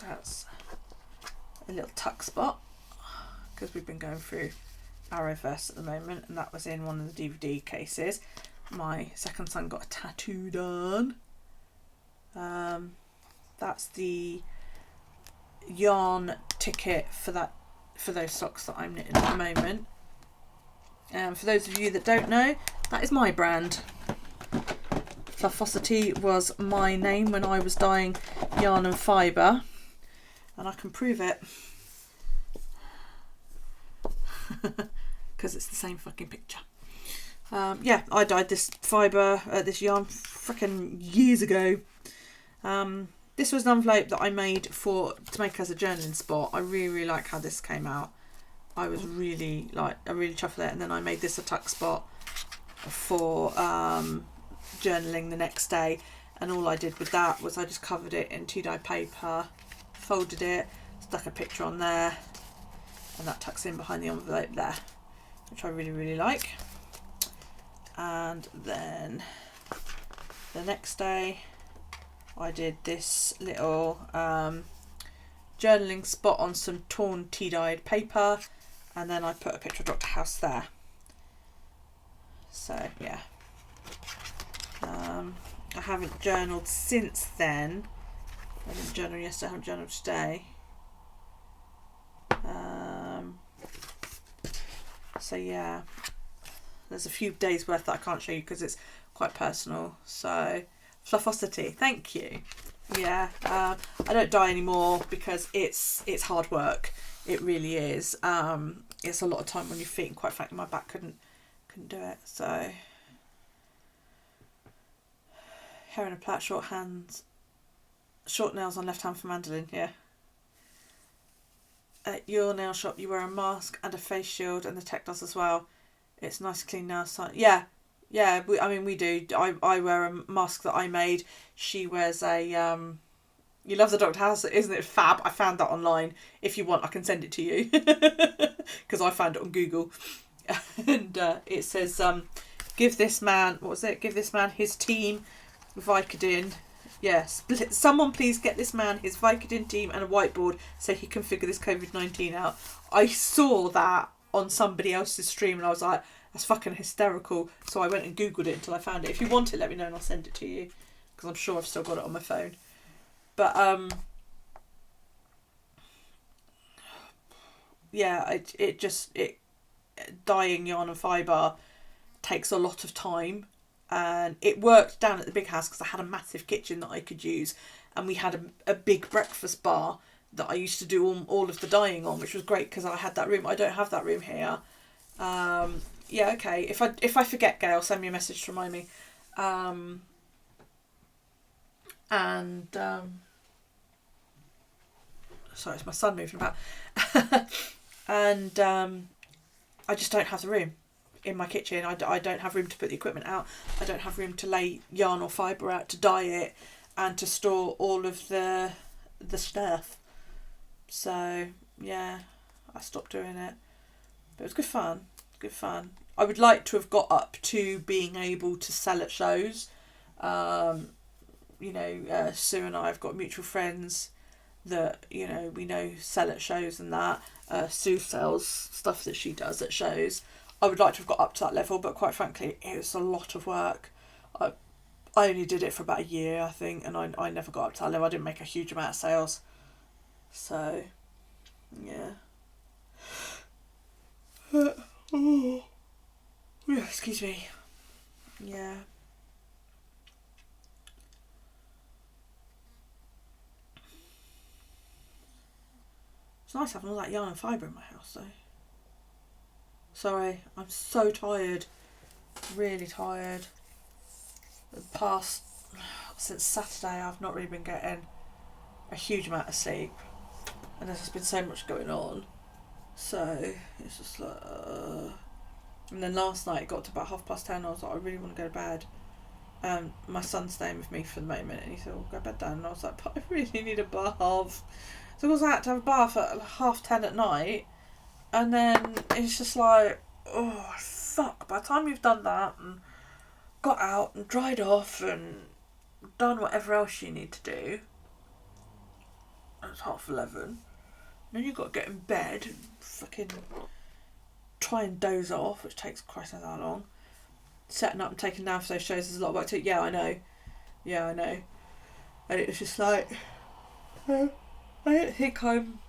Speaker 1: That's a little tuck spot because we've been going through Arrowverse at the moment, and that was in one of the DVD cases. My second son got a tattoo done. That's the yarn ticket for those socks that I'm knitting at the moment. For those of you that don't know, that is my brand. Fluffosity was my name when I was dyeing yarn and fibre, and I can prove it because it's the same fucking picture. Yeah, I dyed this fibre, this yarn frickin' years ago. This was an envelope that I made to make as a journaling spot. I really like how this came out. I really chuffed with it, and then I made this a tuck spot for journaling the next day, and all I did with that was I just covered it in 2-dye paper, folded it, stuck a picture on there, and that tucks in behind the envelope there, which I really like. And then the next day I did this little journaling spot on some torn tea-dyed paper, and then I put a picture of Dr. House there. So yeah, I haven't journaled since then. I didn't journal yesterday, I haven't journaled today. So yeah, there's a few days worth that I can't show you because it's quite personal. So Fluffosity, thank you. Yeah, I don't dye anymore because it's hard work. It really is. It's a lot of time on your feet, and quite frankly my back couldn't do it. So hair in a plait, short hands, short nails on left hand for mandolin. Yeah. At your nail shop you wear a mask and a face shield, and the tech does as well. It's nice clean nail sign. Yeah, we do. I wear a mask that I made. She wears a you love the Dr. House, isn't it fab? I found that online. If you want, I can send it to you because I found it on Google. And it says give this man his team Vicodin. Yes, someone please get this man his Vicodin team and a whiteboard so he can figure this COVID-19 out. I saw that on somebody else's stream and I was like, that's fucking hysterical. So I went and Googled it until I found it. If you want it, let me know and I'll send it to you, because I'm sure I've still got it on my phone. But yeah, it dyeing yarn and fibre takes a lot of time, and it worked down at the big house because I had a massive kitchen that I could use, and we had a big breakfast bar that I used to do all of the dyeing on, which was great because I had that room. I don't have that room here. Yeah, okay. If I forget, Gail, send me a message to remind me. Sorry, it's my son moving about. And I just don't have the room in my kitchen. I don't have room to put the equipment out. I don't have room to lay yarn or fibre out to dye it and to store all of the stuff. So yeah, I stopped doing it. But it was good fun. Good fun. I would like to have got up to being able to sell at shows. Sue and I have got mutual friends that, we know sell at shows and that. Sue sells stuff that she does at shows. I would like to have got up to that level, but quite frankly, it was a lot of work. I only did it for about a year, I think, and I never got up to that level. I didn't make a huge amount of sales. So, yeah. Excuse me. Yeah. It's nice having all that yarn and fibre in my house though. Sorry, I'm so tired. Really tired. Since Saturday I've not really been getting a huge amount of sleep. And there's just been so much going on. So it's just like... And then last night it got to about 10:30. I was like, I really want to go to bed. My son's staying with me for the moment, and he said, well, go to bed then. And I was like, but I really need a bath. So of course I had to have a bath at 10:30 at night. And then it's just like, oh fuck, by the time you've done that and got out and dried off and done whatever else you need to do, it's 11:30. Then you've got to get in bed and fucking try and doze off, which takes Christ knows how long. Setting up and taking down for those shows is a lot of work too. Yeah, I know. And it was just like, I don't think I'm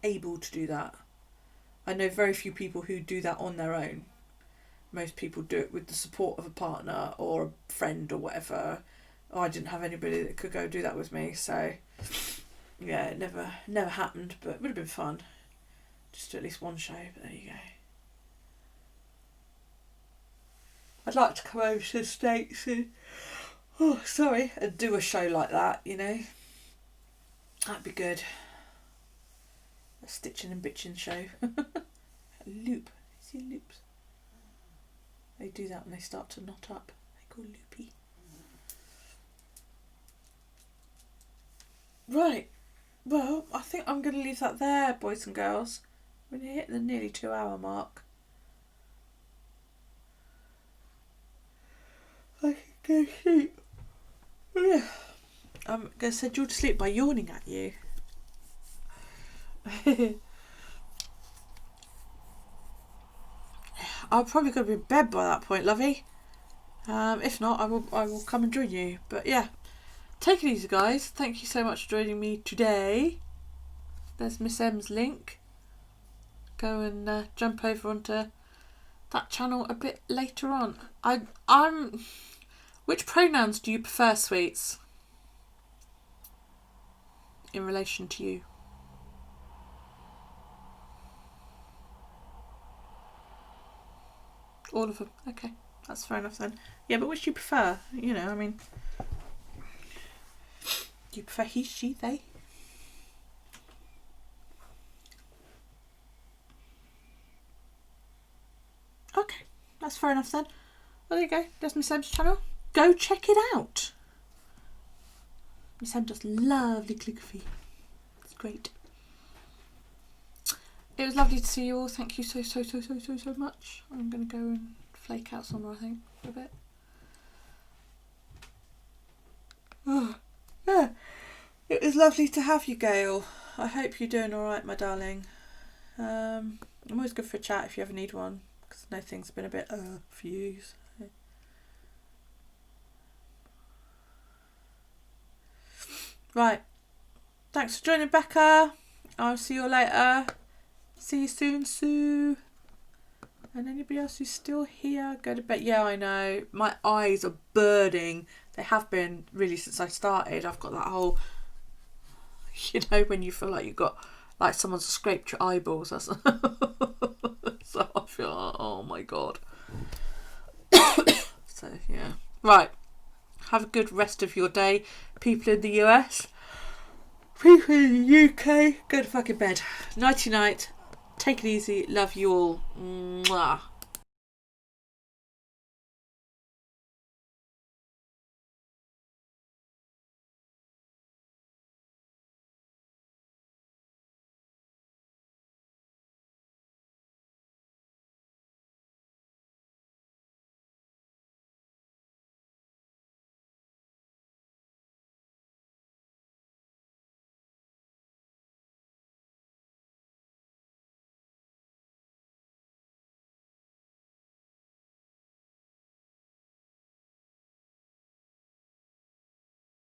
Speaker 1: able to do that. I know very few people who do that on their own. Most people do it with the support of a partner or a friend or whatever. I didn't have anybody that could go do that with me, so yeah, it never happened, but it would have been fun. Just do at least one show, but there you go. I'd like to come over to the States and and do a show like that, you know. That'd be good. A stitching and bitching show. A loop. See loops? They do that when they start to knot up. They call loopy. Right. Well, I think I'm going to leave that there, boys and girls. We're going to hit the nearly 2 hour mark. I can go to sleep. Yeah. I'm going to send you all to sleep by yawning at you. I'm probably going to be in bed by that point, lovey. If not, I will come and join you. But yeah, take it easy, guys. Thank you so much for joining me today. There's Miss M's link. Go and jump over onto that channel a bit later on. I'm. Which pronouns do you prefer, sweets? In relation to you. All of them. Okay, that's fair enough then. Yeah, but which do you prefer? You know, I mean, do you prefer he, she, they? Okay, that's fair enough then. Well, there you go. There's Miss M's channel. Go check it out. Miss M does lovely calligraphy. It's great. It was lovely to see you all. Thank you so much. I'm going to go and flake out somewhere, I think, for a bit. Oh, yeah. It was lovely to have you, Gail. I hope you're doing alright, my darling. I'm always good for a chat if you ever need one, because I know things have been a bit for you. So. Right. Thanks for joining, Becca. I'll see you all later. See you soon, Sue. And anybody else who's still here, go to bed. Yeah, I know. My eyes are burning. They have been really since I started. I've got that whole, you know, when you feel like you've got, like someone's scraped your eyeballs or something. So I feel, oh my God. So, yeah. Right. Have a good rest of your day. People in the US. People in the UK. Go to fucking bed. Nighty night. Take it easy. Love you all. Mwah.